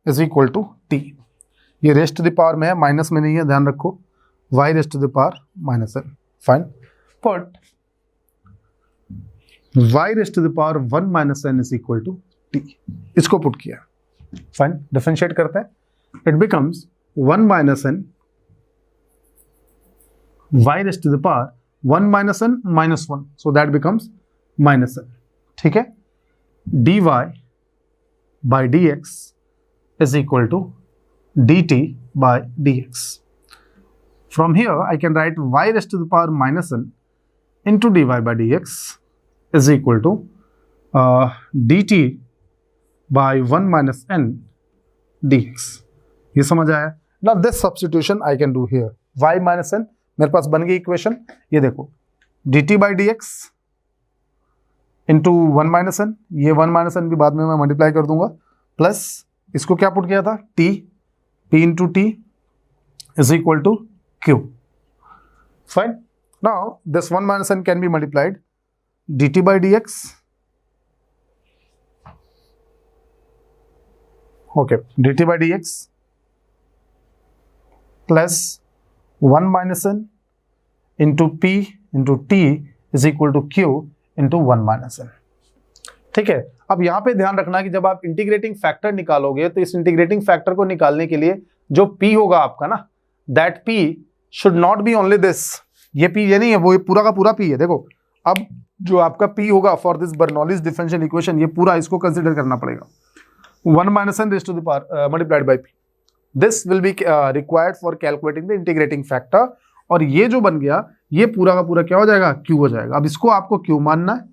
is equal to t। ये raise to the power में है, minus में नहीं है, ध्यान रखो, y raise to the power minus n। Fine, put y raise to the power 1 minus n is equal to t। इसको put किया, फाइन, डिफरेंशिएट करते हैं, it becomes 1 minus n y raise to the power 1 minus n minus 1, so that becomes minus n, ठीक है। dy by dx is equal to dt by dx। From here I can write y raised to the power minus n into dy by dx is equal to dt by 1 minus n dx। ये समझ आया। Now this substitution I can do here, y minus n मेरे पास बन गई equation. ये देखो, dt by dx into 1 minus n, ये 1 minus n भी बाद में मैं मल्टीप्लाई कर दूंगा, प्लस इसको क्या पुट किया था, t, p into t is equal to q। Fine, now this 1 minus n can be multiplied, dt by dx, okay, dt by dx plus 1 minus n into p into t is equal to q into 1 minus n. ठीक है, अब यहाँ पे ध्यान रखना कि जब आप इंटीग्रेटिंग फैक्टर निकालोगे तो इस इंटीग्रेटिंग फैक्टर को निकालने के लिए जो p होगा आपका ना, that p should not be only this, ये p ये नहीं है, वो ये पूरा का पूरा p है। देखो अब जो आपका p होगा for this Bernoulli's differential equation, ये पूरा इसको कंसिडर करना पड़ेगा। 1 minus n raise to the power multiplied by p, this will be required for calculating the integrating factor, और ये जो बन गया ये पूरा का पूरा क्या हो जाएगा, q हो जाएगा। अब इसको आपको q मानना है,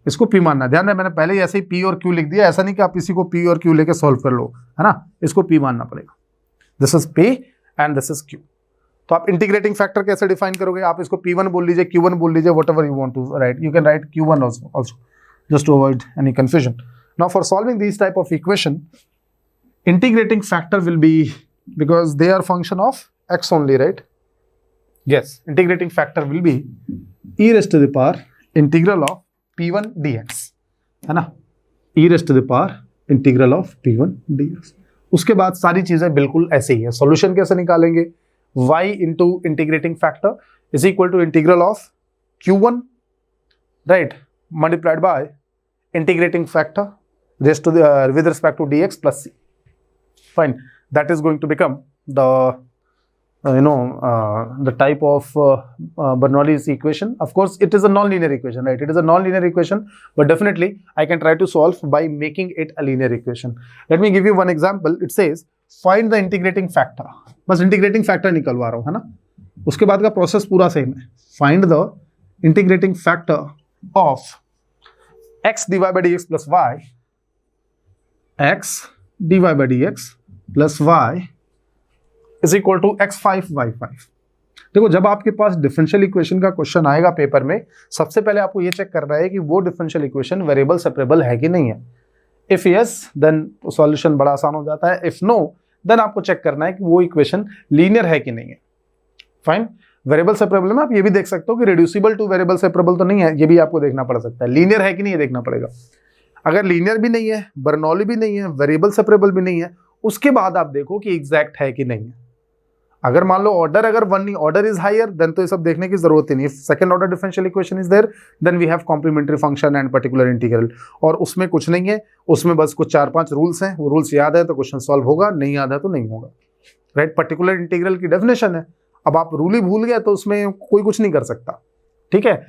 इसको p मानना है। ध्यान रहे मैंने पहले ही ऐसे ही p और q लिख दिया, ऐसा नहीं कि आप इसी को p और q लेके सॉल्व कर लो, है ना, इसको p मानना पड़ेगा। This is p and this is q। तो आप इंटीग्रेटिंग फैक्टर कैसे डिफाइन करोगे, आप इसको p1 बोल लीजिए, q1 बोल लीजिए, whatever you want to write, you can write q1 also just to avoid any confusion. Now for solving these type of equation, integrating factor will be, because they are function of x only, right? Yes, integrating factor will be e raised to the power integral of p1 dx, है ना, e raised to the power integral of p1 dx। उसके बाद सारी चीजें बिल्कुल ऐसे ही है। Solution कैसे निकालेंगे, y into integrating factor is equal to integral of q1 right multiplied by integrating factor raised to the with respect to dx plus c, fine, that is going to become the the type of Bernoulli's equation. Of course it is a non-linear equation, right? It is a non-linear equation, but definitely I can try to solve by making it a linear equation. Let me give you one example. It says find the integrating factor, बस integrating factor निकलवा रहा हूँ, है ना, उसके बाद का process पूरा सेम है। find the integrating factor of x dy by dx plus y, x dy by dx plus y is equal to x5 y5। देखो जब आपके पास डिफरेंशियल इक्वेशन का क्वेश्चन आएगा पेपर में, सबसे पहले आपको ये चेक करना है कि वो डिफरेंशियल इक्वेशन वेरिएबल सेपरेबल है कि नहीं है। इफ यस देन सॉल्यूशन बड़ा आसान हो जाता है, इफ नो देन आपको चेक करना है कि वो इक्वेशन लीनियर है कि नहीं है। फाइन, वेरिएबल सेपरेबल में आप ये भी देख सकते हो कि रिड्यूसिबल टू वेरिएबल सेपरेबल तो नहीं है, ये भी आपको देखना पड़ सकता है। लीनियर है कि नहीं ये देखना पड़ेगा। अगर लीनियर भी नहीं है, बर्नौली भी नहीं है, वेरिएबल सेपरेबल भी नहीं है, उसके बाद आप देखो कि एग्जैक्ट है कि नहीं है। अगर मान लो ऑर्डर अगर वन नहीं, ऑर्डर इज हायर, देन तो ये सब देखने की जरूरत ही नहीं। Second order differential equation is there, then we have complementary function and particular integral, और उसमें कुछ नहीं है, उसमें बस कुछ 4-5 रूल्स हैं। वो रूल्स याद है तो क्वेश्चन सॉल्व होगा, नहीं याद है तो नहीं होगा, राइट। पर्टिकुलर इंटीग्रल की डेफिनेशन है, अब आप रूल ही भूल गए तो उसमें कोई कुछ नहीं कर सकता, ठीक है।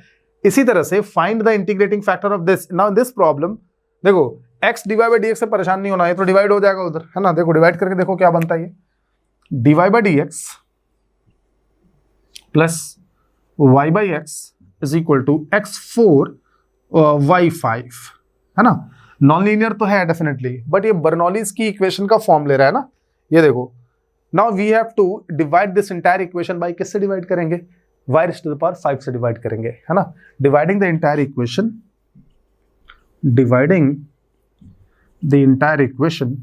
इसी तरह से find the integrating factor of this. Now this problem देखो, x डिवाइड बाई dx से परेशान नहीं होना, ये तो डिवाइड हो जाएगा उधर, है ना। देखो डिवाइड करके देखो क्या बनता है, ये dy by dx plus y by x is equal to x4 y5, है ना। नॉन लीनियर तो है डेफिनेटली, बट ये बर्नौलीज की इक्वेशन का फॉर्म ले रहा है ना। ये देखो, now we have to divide this entire equation by किससे डिवाइड करेंगे, y raised to the power 5 से डिवाइड करेंगे, है ना। Dividing the entire equation, dividing the entire equation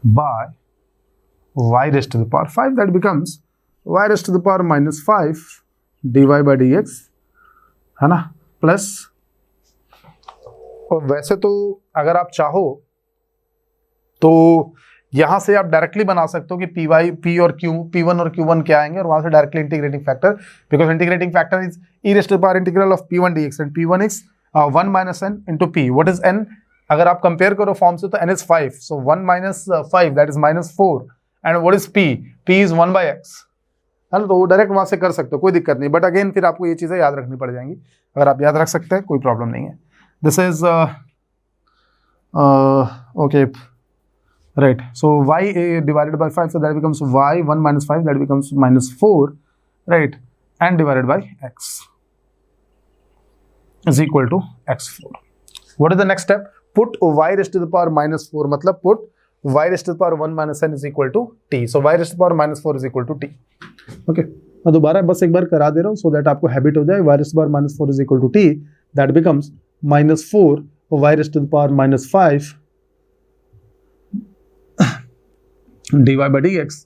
by y raised to the power 5, that becomes y raised to the power minus 5 dy by dx, है ना, plus, और वैसे तो अगर आप चाहो तो यहां से आप डायरेक्टली बना सकते हो कि p और q, p1 और q1 क्या आएंगे, और वहां से directly integrating factor, because integrating factor is e raised to the power integral of p1 dx and p1 is 1 minus n into p. What is n? अगर आप कंपेयर करो फॉर्म से तो n is 5, so 1 minus 5 that is minus 4, and what is p? p is 1 by x, है ना। तो वो direct वहां से कर सकते हो, कोई दिक्कत नहीं, बट अगेन फिर आपको ये चीजें याद रखनी पड़ जाएंगी। अगर आप याद रख सकते हैं कोई प्रॉब्लम नहीं है। This is okay, right, so y divided by 5, so that becomes y 1 minus 5, that becomes minus 4, right, and divided by x is equal to x4. What is the next step? Put y raised to the power minus 4, मतलब put y raised to the power 1 minus n is equal to t. So y raised to the power minus 4 is equal to t. Okay, मैं दोबारा बस एक बार करा दे रहा हूँ so that आपको habit हो जाए। y raised to the power minus 4 is equal to t, that becomes minus 4 y raised to the power minus 5 dy by dx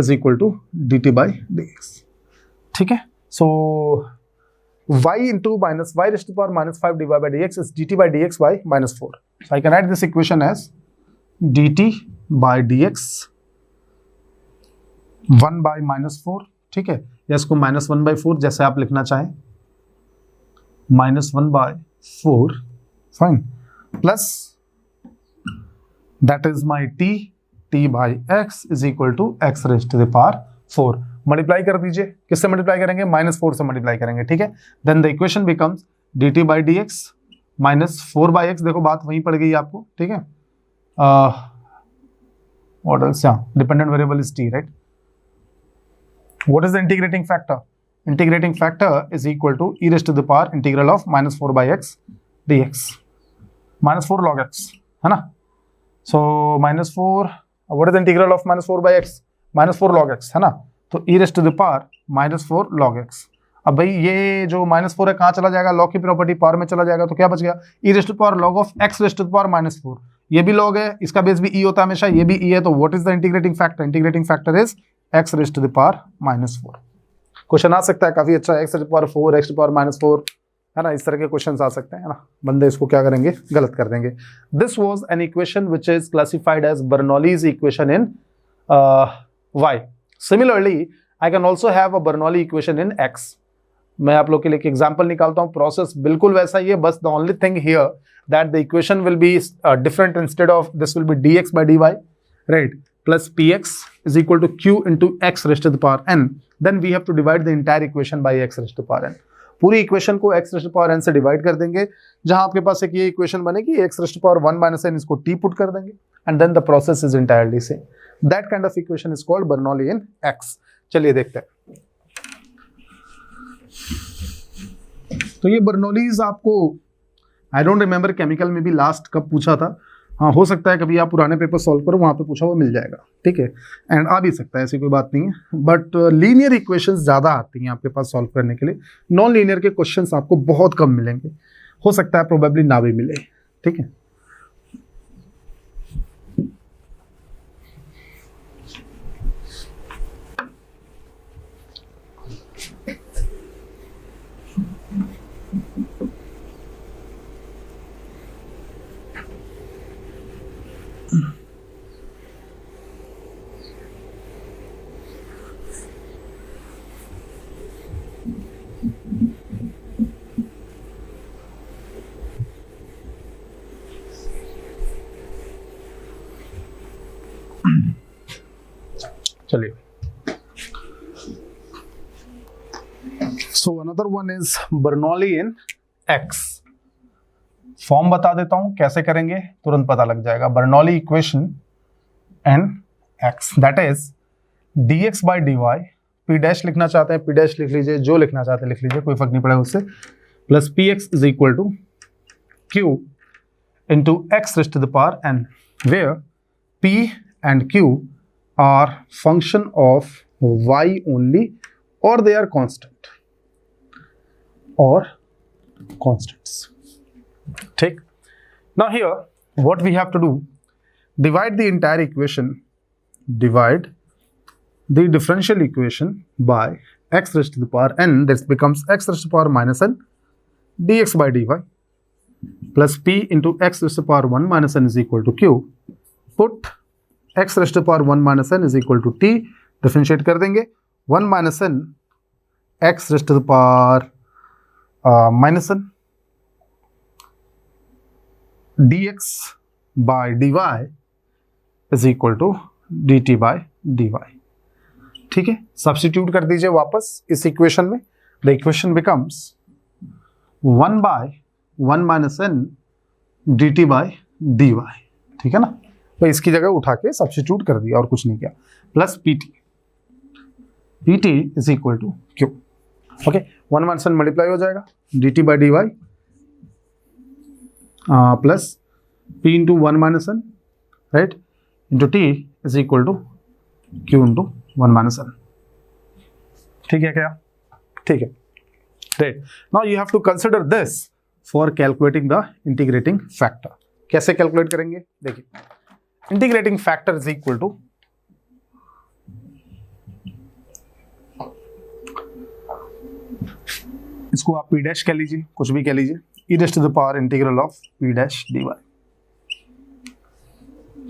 is equal to dt by dx, ठीक है। So y into minus y raised to the power minus 5 dy by dx is dt by dx by minus 4. So I can write this equation as dt by dx 1 by -4, ठीक है, या इसको -1/4 जैसे आप लिखना चाहें, -1/4, fine, plus that is my t by x is equal to x raise to the power 4। Multiply कर दीजिए, किससे मल्टीप्लाई करेंगे, -4 से मल्टीप्लाई करेंगे, ठीक है। Then the equation becomes dt by dx -4/x, देखो बात वहीं पड़ गई आपको, ठीक है। What else? Yeah, dependent variable is t, right? What is the integrating factor? Integrating factor is equal to e raised to the power integral of -4/x dx, -4 log x, है ना। So -4, what is the integral of -4/x? -4 log x, है ना। तो e raised to the power -4 log x। अब भाई ये जो -4 है कहाँ चला जाएगा, log की प्रॉपर्टी पावर में चला जाएगा, तो क्या बच गया, e raised to the power log of x raised to the power -4। ये भी log है, इसका बेस भी e होता है हमेशा, ये भी e है, तो what is the integrating factor, integrating factor is x raise to the power -4। Question आ सकता है काफी अच्छा, x raise to the power 4, x to the power -4, है ना, इस तरह के क्वेश्चंस आ सकते हैं, है ना। बंदे इसको क्या करेंगे, गलत कर देंगे। This was an equation which is classified as Bernoulli's equation in y। Similarly I can also have a Bernoulli equation in x। मैं आप लोग के लिए एक एग्जांपल निकालता हूं, प्रोसेस बिल्कुल वैसा ही है, बस the only thing here that the equation will be different. Instead of this will be dx by dy, right, plus px is equal to q into x raised to the power n. Then we have to divide the entire equation by x raised to the power n. पूरी equation को x raised to the power n से divide कर देंगे, जहां आपके पास एक ये equation बनेगी x raised to the power 1 minus n, इसको t पुट कर देंगे, and then the process is entirely same. That kind of equation is called Bernoulli in x. चलिए देखते हैं। तो ये बर्नौलीज आपको आई डोंट रिमेंबर केमिकल में भी लास्ट कब पूछा था, हाँ हो सकता है कभी आप पुराने पेपर सॉल्व करो, वहाँ पे पूछा हुआ मिल जाएगा, ठीक है, एंड आ भी सकता है, ऐसी कोई बात नहीं है। बट लीनियर इक्वेशंस ज़्यादा आती हैं आपके पास सॉल्व करने के लिए, नॉन लीनियर के क्वेश्चंस आपको बहुत कम मिलेंगे, हो सकता है प्रोबेबली ना भी मिले, ठीक है। चलिए, so another one is Bernoulli in x. Form बता देता हूं कैसे करेंगे, तुरंत पता लग जाएगा। Bernoulli equation in x, that is dx by dy, p dash लिखना चाहते हैं p डैश लिख लीजिए, जो लिखना चाहते हैं लिख लीजिए, कोई फर्क नहीं पड़ेगा उससे, plus px is equal to q into x raise to the power n, where p and q are function of y only or they are constant or constants, ठीक। now here what we have to do, divide the entire equation, divide the differential equation by x raised to the power n, this becomes x raised to the power minus n dx by dy plus p into x raised to the power 1 minus n is equal to q, put x raised to the power 1 minus n is equal to t, differentiate कर देंगे, 1 minus n x raised to the power minus n dx by dy is equal to dt by dy, ठीक है। Substitute कर दीजिए वापस इस equation में, the equation becomes 1 by 1 minus n dt by dy, ठीक है ना। तो इसकी जगह उठा के सब्स्टिट्यूट कर दिया और कुछ नहीं किया, plus pt is equal to q, okay. 1 minus n multiply हो जाएगा dt by dy plus p into 1 minus n, right, into t is equal to q into 1 minus n, ठीक है क्या, ठीक है, right. Now you have to consider this for calculating the integrating factor. कैसे calculate करेंगे, देखिए, integrating factor is equal to इसको आप p डैश कह लीजिए, कुछ भी कह लीजिए, e raise to the power integral of p dash dy,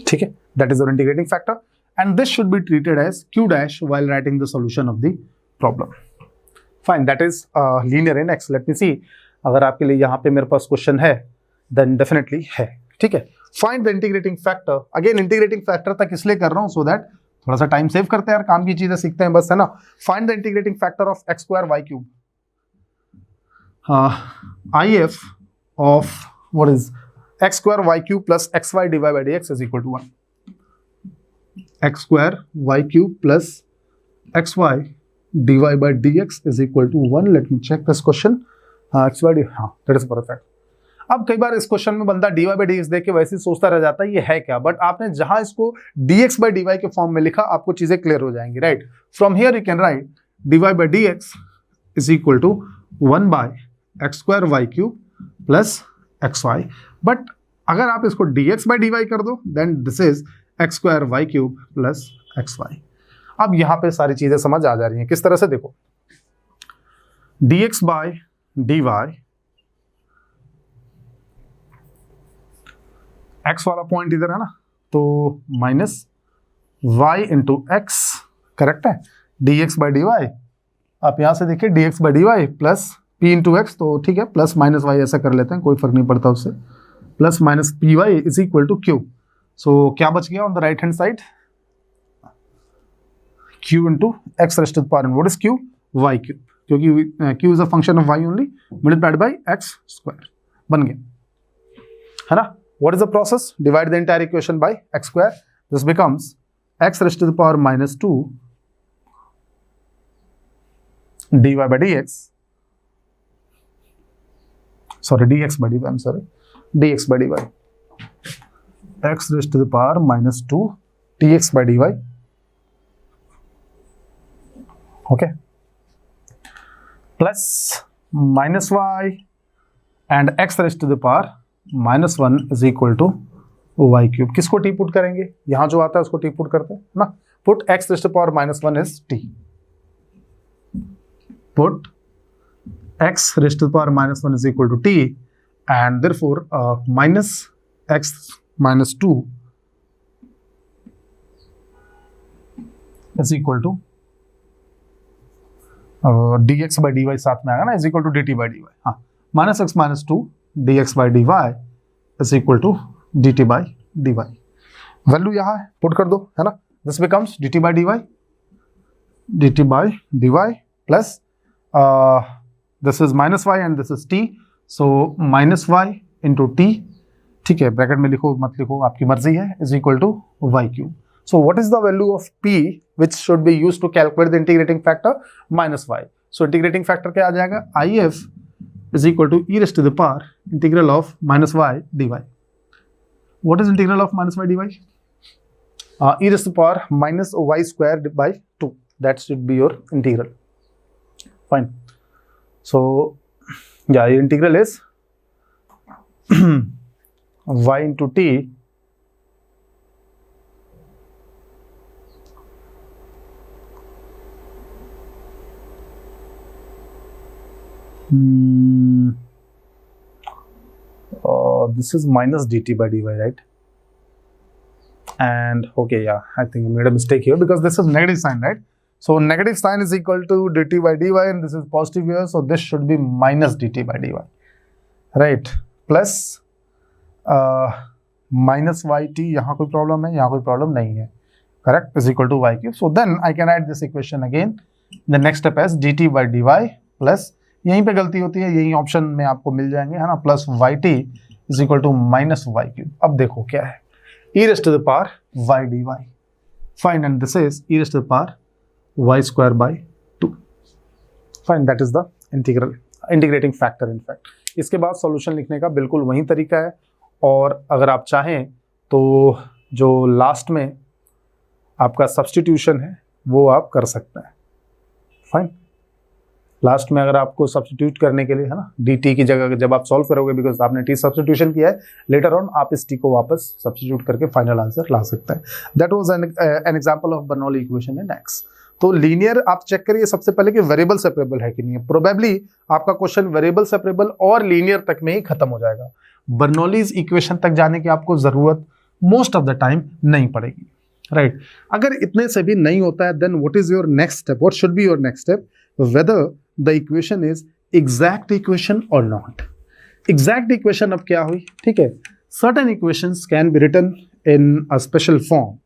ठीक है, that is our integrating factor. and this should be treated as q dash while writing the solution of the problem. Fine, that is linear in x. Let me see, अगर आपके लिए यहाँ पे मेरे पास question है then definitely है, ठीक है. Find the integrating factor. Again integrating factor तक इसलिए कर रहा हूँ so that थोड़ा सा टाइम सेव करते हैं यार, काम की चीजें सीखते हैं बस, है ना. Find the integrating factor of x square y cube. IF of what is x square y cube plus xy divided by dx is equal to 1. X square y cube plus xy divided by dx is equal to 1. Let me check this question. xy, हाँ, that is perfect. अब कई बार इस question में बंदा dy by dx देख के वैसे ही सोचता रह जाता है ये है क्या, बट आपने जहां इसको dx by dy के फॉर्म में लिखा आपको चीजें क्लियर हो जाएंगी, right. From here you can right dy by dx is equal to 1 by x square y cube plus xy. But अगर आप इसको dx by dy कर दो then this is x square y cube plus xy. अब यहां पे सारी चीजें समझ आ जा रही हैं किस तरह से, देखो dx by dy x वाला पॉइंट इधर है ना, तो minus y into x, correct है. dx by dy आप यहां से देखिए dx by dy plus p into x, तो ठीक है प्लस माइनस y ऐसा कर लेते हैं, कोई फर्क नहीं पड़ता उससे. Plus minus p y is equal to q. So क्या बच गया on the right hand side, q into x raised to the power, what is q, y cube, क्योंकि q is a function of y only multiplied by x square, बन गया, है ना. What is the process? Divide the entire equation by x square. This becomes x raised to the power minus 2 dy by dx. Sorry, dx by dy. I'm sorry, dx by dy. X raised to the power minus 2 dx by dy. Okay. Plus minus y and x raised to the power minus 1 is equal to y cube. किसको t put करेंगे, यहां जो आता है उसको T put करते हैं ना. Put x raised power minus 1 is t, put x raised power minus 1 is equal to t and therefore minus x minus 2 is equal to d x by d y साथ में आएगा ना, is equal to d t by d y. हाँ, minus x minus 2 dx by dy is equal to dt by dy. Value यहाँ है, put कर दो, है ना. This becomes dt by dy plus this is minus y and this is t, so minus y into t, ठीक है, bracket में लिखो मत लिखो आपकी मर्जी है, is equal to y cube. So what is the value of p which should be used to calculate the integrating factor, minus y. So integrating factor क्या आ जाएगा, if is equal to e raised to the power integral of minus y dy. What is integral of minus y dy? E raised to the power minus y squared by 2. That should be your integral. Fine. So yeah, your integral is y into t this is minus dt by dy, right? And okay, yeah, I think I made a mistake here because this is negative sign, right? So negative sign is equal to dt by dy and this is positive here, so this should be minus dt by dy, right? Plus minus yt, यहाँ कोई problem है, यहाँ कोई problem नहीं है, correct, is equal to y cube. So then I can write this equation again. The next step is dt by dy plus, यहीं पे गलती होती है, यही ऑप्शन में आपको मिल जाएंगे, है ना, plus y t is equal to minus Y cube. अब देखो क्या है, e raised to the power y d y. Fine, and this is e raised to the power y square by 2. Fine, that is the integrating factor. In fact इसके बाद solution लिखने का बिल्कुल वही तरीका है, और अगर आप चाहें तो जो लास्ट में आपका सब्सटीट्यूशन है वो आप कर सकते हैं. फाइन, लास्ट में अगर आपको सब्स्टिट्यूट करने के लिए, है ना, डी टी की जगह जब आप सॉल्व करोगे, बिकॉज आपने टी सब्स्टिट्यूशन किया है, लेटर ऑन आप इस टी को वापस सब्स्टिट्यूट करके फाइनल आंसर ला सकते हैं. That was an example of Bernoulli equation in x. तो लीनियर आप चेक करिए सबसे पहले कि वेरिएबल सेपरेबल है कि नहीं है. प्रोबेबली आपका क्वेश्चन वेरिएबल सेपरेबल और लीनियर तक में ही खत्म हो जाएगा. बर्नौलीज इक्वेशन तक जाने की आपको जरूरत मोस्ट ऑफ द टाइम नहीं पड़ेगी. राइट अगर इतने से भी नहीं होता है then what is your next step, what should be your next step, whether the equation is exact equation और नॉट। एग्जैक्ट इक्वेशन अब क्या हुई, ठीक है, certain equations can be written in a special form,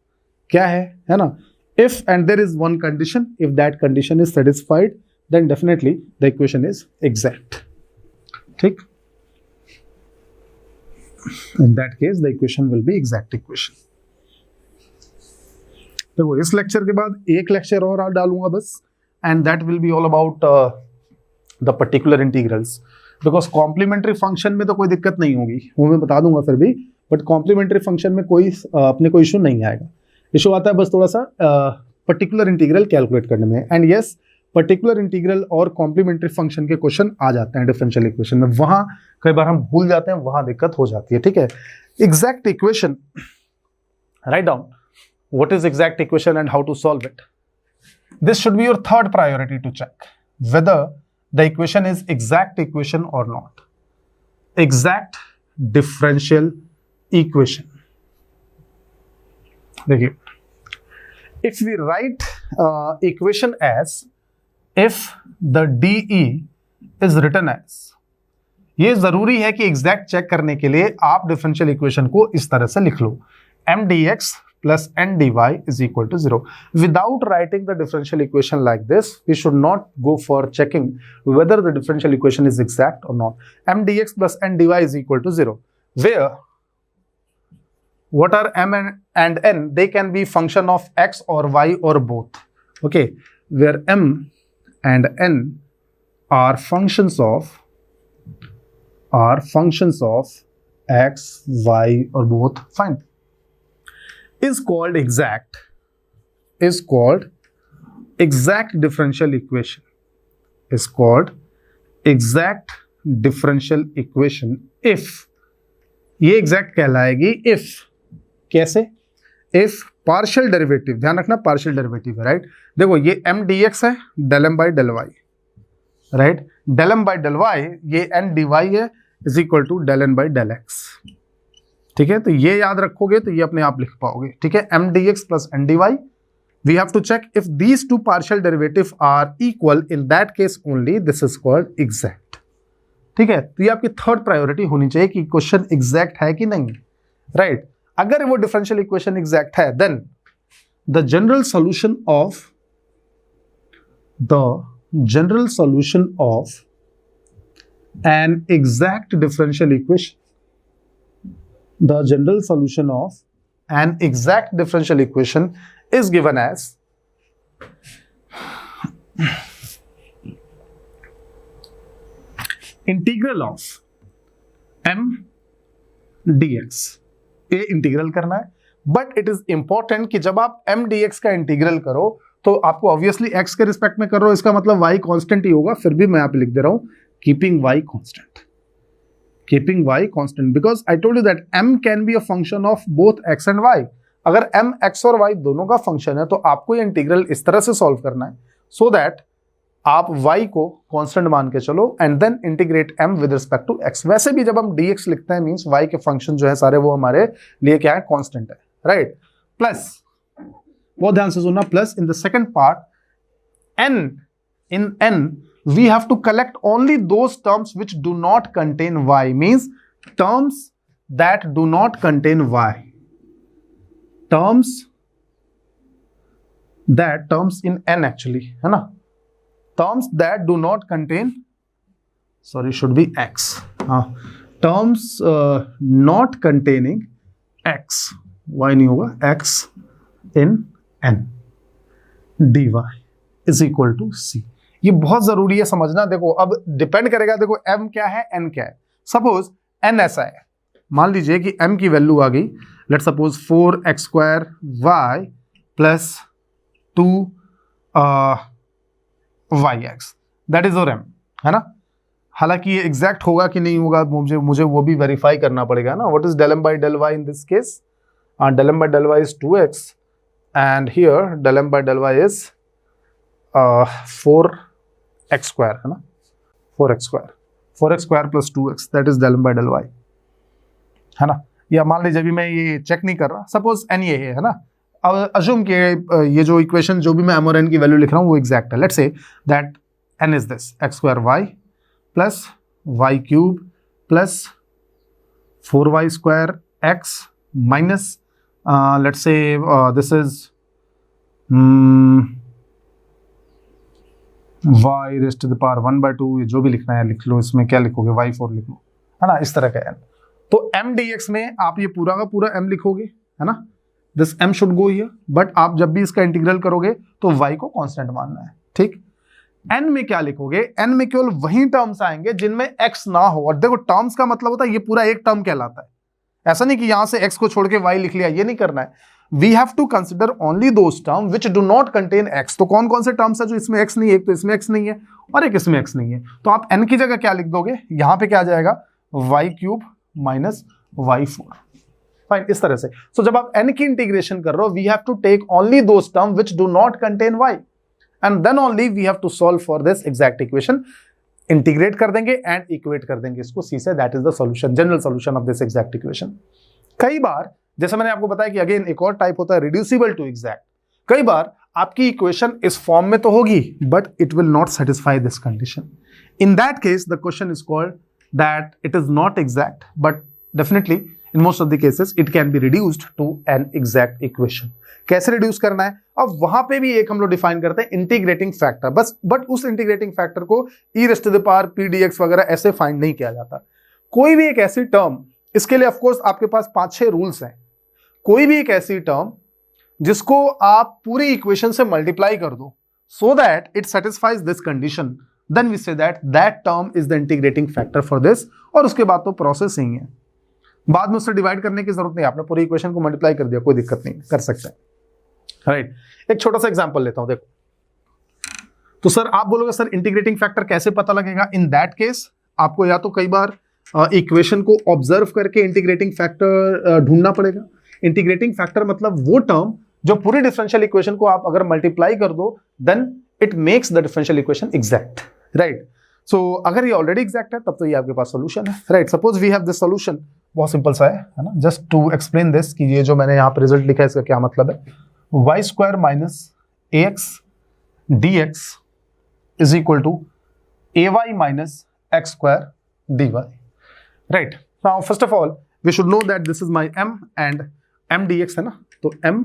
क्या है ना, if and there is one condition, if that condition is satisfied then definitely the equation is exact, ठीक, in that case the equation will be exact equation. देखो इस lecture के बाद एक lecture और डालूंगा बस, and that will be all about the particular integrals, because complementary function में तो कोई दिक्कत नहीं होगी, वो मैं बता दूंगा फिर भी, बट कॉम्प्लीमेंट्री फंक्शन में कोई अपने को इशू नहीं आएगा। इशू आता है बस थोड़ा सा पर्टिकुलर इंटीग्रल कैलकुलेट करने में, एंड यस पर्टिकुलर इंटीग्रल और कॉम्प्लीमेंट्री फंक्शन के क्वेश्चन आ जाते हैं डिफरेंशियल इक्वेशन में, वहां कई बार हम भूल जाते हैं, वहां दिक्कत हो जाती है, ठीक है। Exact equation, write down what is exact equation and how to solve it. This should be your third priority to check whether the equation is exact equation or not. Exact differential equation. देखिए, if we write equation as if the DE is written as, ये जरूरी है कि exact check करने के लिए आप differential equation को इस तरह से लिख लो, mdx plus n dy is equal to 0. Without writing the differential equation like this, we should not go for checking whether the differential equation is exact or not. M dx plus n dy is equal to 0. Where what are m and n? They can be function of x or y or both. Okay, where m and n are functions of x, y or both. Fine. Is called exact differential equation, is called exact differential equation if, ये exact कहलाएगी if, कैसे, if partial derivative, ध्यान रखना partial derivative है, right, देखो ये m dx है del m by del y, right, del m by del y, ये n dy है is equal to del n by del x, ठीक है, तो ये याद रखोगे तो ये अपने आप लिख पाओगे, ठीक है, m dx plus n dy, we have to check if these two partial derivative are equal, in that case only this is called exact, ठीक है, तो ये आपकी थर्ड प्रायोरिटी होनी चाहिए कि क्वेश्चन एग्जैक्ट है कि नहीं, राइट, अगर वो डिफरेंशियल इक्वेशन एग्जैक्ट है then the general solution of an exact differential equation, the general solution of an exact differential equation is given as integral of m dx, ये इंटीग्रल करना है, but it is important कि जब आप m dx का integral करो तो आपको ऑब्वियसली x के रिस्पेक्ट में कर रहे हो, इसका मतलब y कांस्टेंट ही होगा, फिर भी मैं यहाँ पे लिख दे रहा हूं keeping y constant, keeping y constant, because I told you that m can be a function of both x and y. अगर m x और y दोनों का फंक्शन है तो आपको ये इंटीग्रल इस तरह से सॉल्व करना है so that आप y को कांस्टेंट मान के चलो and then integrate m with respect to x। वैसे भी जब हम dx लिखते हैं मींस y के फंक्शन जो है सारे वो हमारे लिए क्या है, कांस्टेंट है, राइट, प्लस, बहुत ध्यान से सुनना, plus in the second part in n we have to collect only those terms which do not contain y, means terms that do not contain y, terms in n actually, है ना, terms that do not contain, sorry should be x, terms not containing x, y नहीं होगा, x in n dy is equal to c। ये बहुत जरूरी है समझना। देखो अब डिपेंड करेगा, देखो m क्या है, n क्या है। सपोज n ऐसा है, मान लीजिए कि m की वैल्यू आ गई, let suppose 4x square y plus 2y(x), that is your m, है ना। हालांकि ये एग्जैक्ट होगा कि नहीं होगा मुझे वो भी वेरीफाई करना पड़ेगा ना। What is del m by del y in this case? Del m by del y is 2x and here del m by del y is 4x square, है ना, 4x square plus 2x, that is del m by del y, है ना। या मान लीजिए अभी मैं ये चेक नहीं कर रहा, सपोज n ये है ना, अब अज्यूम कि ये जो इक्वेशन जो भी मैं m और n की वैल्यू लिख रहा हूँ वो एग्जैक्ट है. Let's say that n is this x square y plus y cube plus 4y square x minus let's say this is y raised to the power 1/2. जो भी लिखना है लिख लो. इसमें क्या लिखोगे? y4 लिख लो, है ना, इस तरह का n. तो m dx में आप ये पूरा का पूरा m लिखोगे, है ना. This m should go here, but आप जब भी इसका इंटीग्रल करोगे तो y को कांस्टेंट मानना है, ठीक. n में क्या लिखोगे? n में केवल वही टर्म्स आएंगे जिनमें x ना हो. और देखो टर्म्स का मतलब होता है ये पूरा एक टर्म कहलाता है. ऐसा नहीं कि यहां से x को छोड़ के y लिख लिया, ये नहीं करना है. We have to consider only those term which do not contain x. तो कौन कौन से टर्म्स है जो इसमें x नहीं है? एक तो इसमें x नहीं है और एक इसमें x नहीं है. तो आप n की जगह क्या लिख दोगे? यहां पे क्या आ जाएगा? y cube minus y4. Fine, इस तरह से. सो जब आप n की इंटीग्रेशन कर रहे हो, we have to take only those term which do not contain y and then only we have to solve for this exact equation. Integrate कर देंगे एंड इक्वेट कर देंगे इसको c से. That is the solution, general solution of this exact equation. कई बार जैसे मैंने आपको बताया कि अगेन एक और टाइप होता है रिड्यूसिबल टू एग्जैक्ट. कई बार आपकी इक्वेशन इस फॉर्म में तो होगी but it will not satisfy this condition. In that case the question is called that it is not exact, but definitely in most of the cases it can be reduced to an exact equation. कैसे reduce करना है? अब वहां पे भी एक हम लोग डिफाइन करते हैं इंटीग्रेटिंग फैक्टर, बस. बट उस इंटीग्रेटिंग फैक्टर को e raise to the power p dx वगैरह ऐसे फाइंड नहीं किया जाता. कोई भी एक ऐसी टर्म, इसके लिए ऑफकोर्स आपके पास 5-6 रूल्स हैं. कोई भी एक ऐसी टर्म जिसको आप पूरी इक्वेशन से मल्टीप्लाई कर दो so that it satisfies this condition, then we say that that term is the integrating factor for this. और उसके बाद तो प्रोसेस ही है, बाद में उससे डिवाइड करने की जरूरत नहीं. आपने पूरी इक्वेशन को मल्टीप्लाई कर दिया, कोई दिक्कत नहीं, कर सकते हैं, राइट. एक छोटा सा एग्जांपल लेता हूं, देखो. तो सर आप बोलोगे सर इंटीग्रेटिंग फैक्टर कैसे पता लगेगा? इन दैट केस आपको या तो कई बार इक्वेशन को ऑब्जर्व करके इंटीग्रेटिंग फैक्टर ढूंढना पड़ेगा. इंटीग्रेटिंग फैक्टर मतलब वो टर्म जो पूरी डिफरेंशियल इक्वेशन को आप अगर मल्टीप्लाई कर दो then it makes the differential equation exact, right. So अगर ये ऑलरेडी एग्जैक्ट है तब तो ये आपके पास सॉल्यूशन है, right. Suppose we have this solution. बहुत सिंपल सा है ना. जस्ट टू एक्सप्लेन दिस कि ये जो मैंने यहाँ पे रिजल्ट लिखा है इसका क्या मतलब है. y square minus ax dx is equal to ay minus x square dy, right. Now first of all we should know that this is my m and m dx है ना. तो m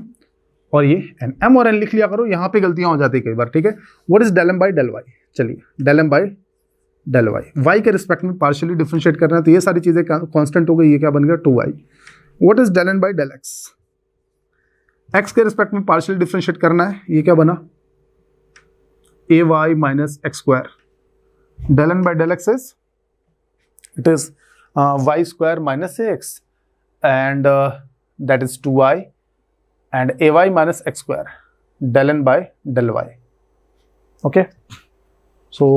और ये n, m और n लिख लिया करो. यहाँ पे गलतियां हो जाती है कई बार, ठीक है. What is del m by del y? चलिए del m by del y, y के रिस्पेक्ट में पार्शियली डिफरेंशिएट करना है तो ये सारी चीजें कांस्टेंट हो गई. ये क्या बन गया? 2y. What is del n by del x? x के रिस्पेक्ट में पार्शियली डिफरेंशिएट करना है, ये क्या बना? ay minus x square. Del n by del x is it is y square minus ax and that is 2y and ay minus x square del n by del y. Okay, so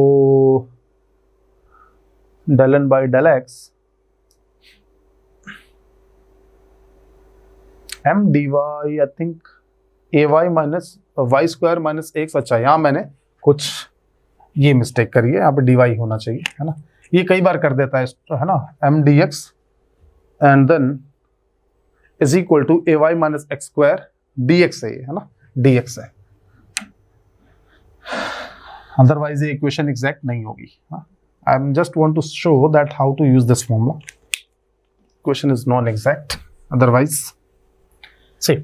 del n by del x m dy I think ay minus y square minus x. अच्छा, यहाँ मैंने कुछ ये mistake करी है, यहाँ पे dy होना चाहिए, है ना. ये कई बार कर देता है ना. m dx and then is equal to ay minus x square dx है, है ना. dx है, अदरवाइज ये इक्वेशन एग्जैक्ट नहीं होगी. I am just want to show that how to use this formula. Equation is non exact otherwise. See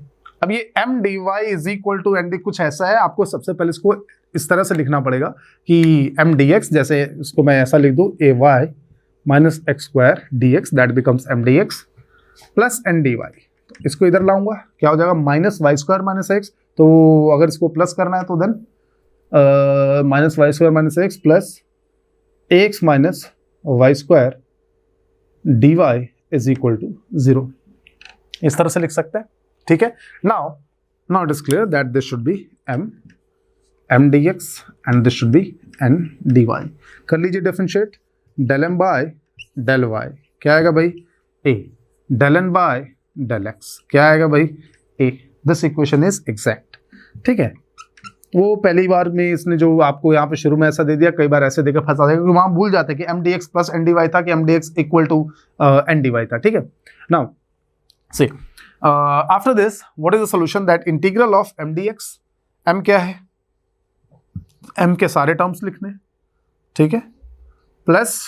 अब ये m dy is equal to n dy कुछ ऐसा है. आपको सबसे पहले इसको इस तरह से लिखना पड़ेगा कि m dx, जैसे इसको मैं ऐसा लिख दूं ay minus x square dx that becomes m dx plus n dy. तो इसको इधर लाऊंगा, क्या हो जाएगा? Minus Y square minus x. तो अगर इसको प्लस करना है तो then minus Y square minus x plus x minus Y square d y is equal to 0. इस तरह से लिख सकते हैं, ठीक है. Now it is clear that this should be m dx and this should be n dy. कर लीजिए differentiate. Del m by del y क्या आएगा भाई? a. Del n by del x क्या आएगा भाई? a. This equation is exact, ठीक है. वो पहली बार में इसने जो आपको यहाँ पे शुरू में ऐसा दे दिया, कई बार ऐसे देकर फंसा देगा, क्योंकि वहां भूल जाते हैं कि m dx plus n dy था कि m dx equal to n dy था, ठीक है. Now see after this what is the solution that integral of m d x, m क्या है, एम के सारे टर्म्स लिखने, ठीक है, plus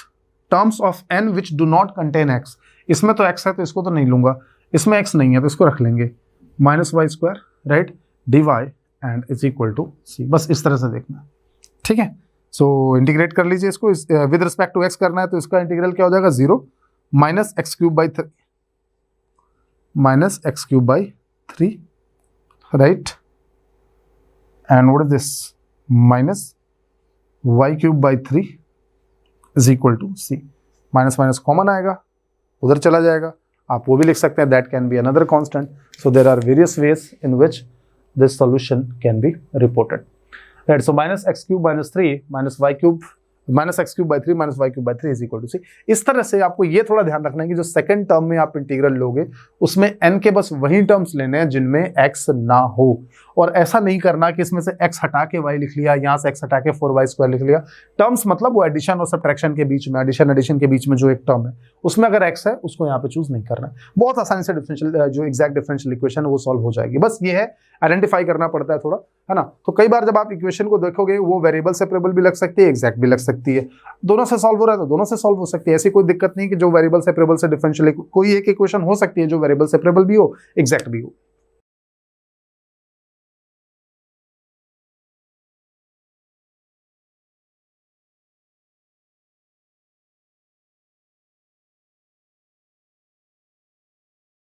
terms of n which do not contain x, इसमें तो एक्स है तो इसको तो नहीं लूंगा, इसमें एक्स नहीं है तो इसको रख लेंगे, minus Y square, right, D Y and is equal to C, बस इस तरह से देखना, ठीक है। सो इंटीग्रेट कर लीजिए इसको, विद रिस्पेक्ट टू एक्स करना है तो इसका इंटीग्रल क्या हो जाएगा, 0 minus x cube by 3, minus x cube by 3, right, and what is this, minus Y cube by 3 is equal to c, minus minus common आएगा, उधर चला जाएगा, आप वो भी लिख सकते हैं, that can be another constant. So there are various ways in which this solution can be reported, right. So minus x cube minus 3 minus Y cube, minus x cube by 3 minus Y cube by 3 is equal to C. इस तरह से आपको ये थोड़ा ध्यान रखना है कि जो सेकंड टर्म में आप इंटीग्रल लोगे उसमें n के बस वही टर्म्स लेने हैं जिनमें x ना हो, और ऐसा नहीं करना कि इसमें से x हटा के y लिख लिया, यहाँ से x हटा के 4y स्क्वायर लिख लिया। टर्म्स मतलब वो एडिशन और सब्ट्रैक्शन के बीच में, एडिशन के बीच में जो एक टर्म है उसमें अगर x है उसको यहाँ पे चूज नहीं करना है। बहुत आसानी से डिफरेंशियल जो एग्जैक्ट डिफरेंशियल इक्वेशन है वो सॉल्व हो जाएगी, बस ये है आइडेंटिफाई करना पड़ता है थोड़ा, है ना। तो कई बार जब आप इक्वेशन को देखोगे वो वेरिएबल सेपरेबल भी लग सकती है, एग्जैक्ट भी लग सकती है, दोनों से सॉल्व हो रहा है तो दोनों से सॉल्व हो सकती है, ऐसी कोई दिक्कत नहीं कि जो वेरिएबल सेपरेबल से डिफरेंशियल, कोई एक इक्वेशन हो सकती है जो वेरिएबल सेपरेबल भी हो एग्जैक्ट भी हो,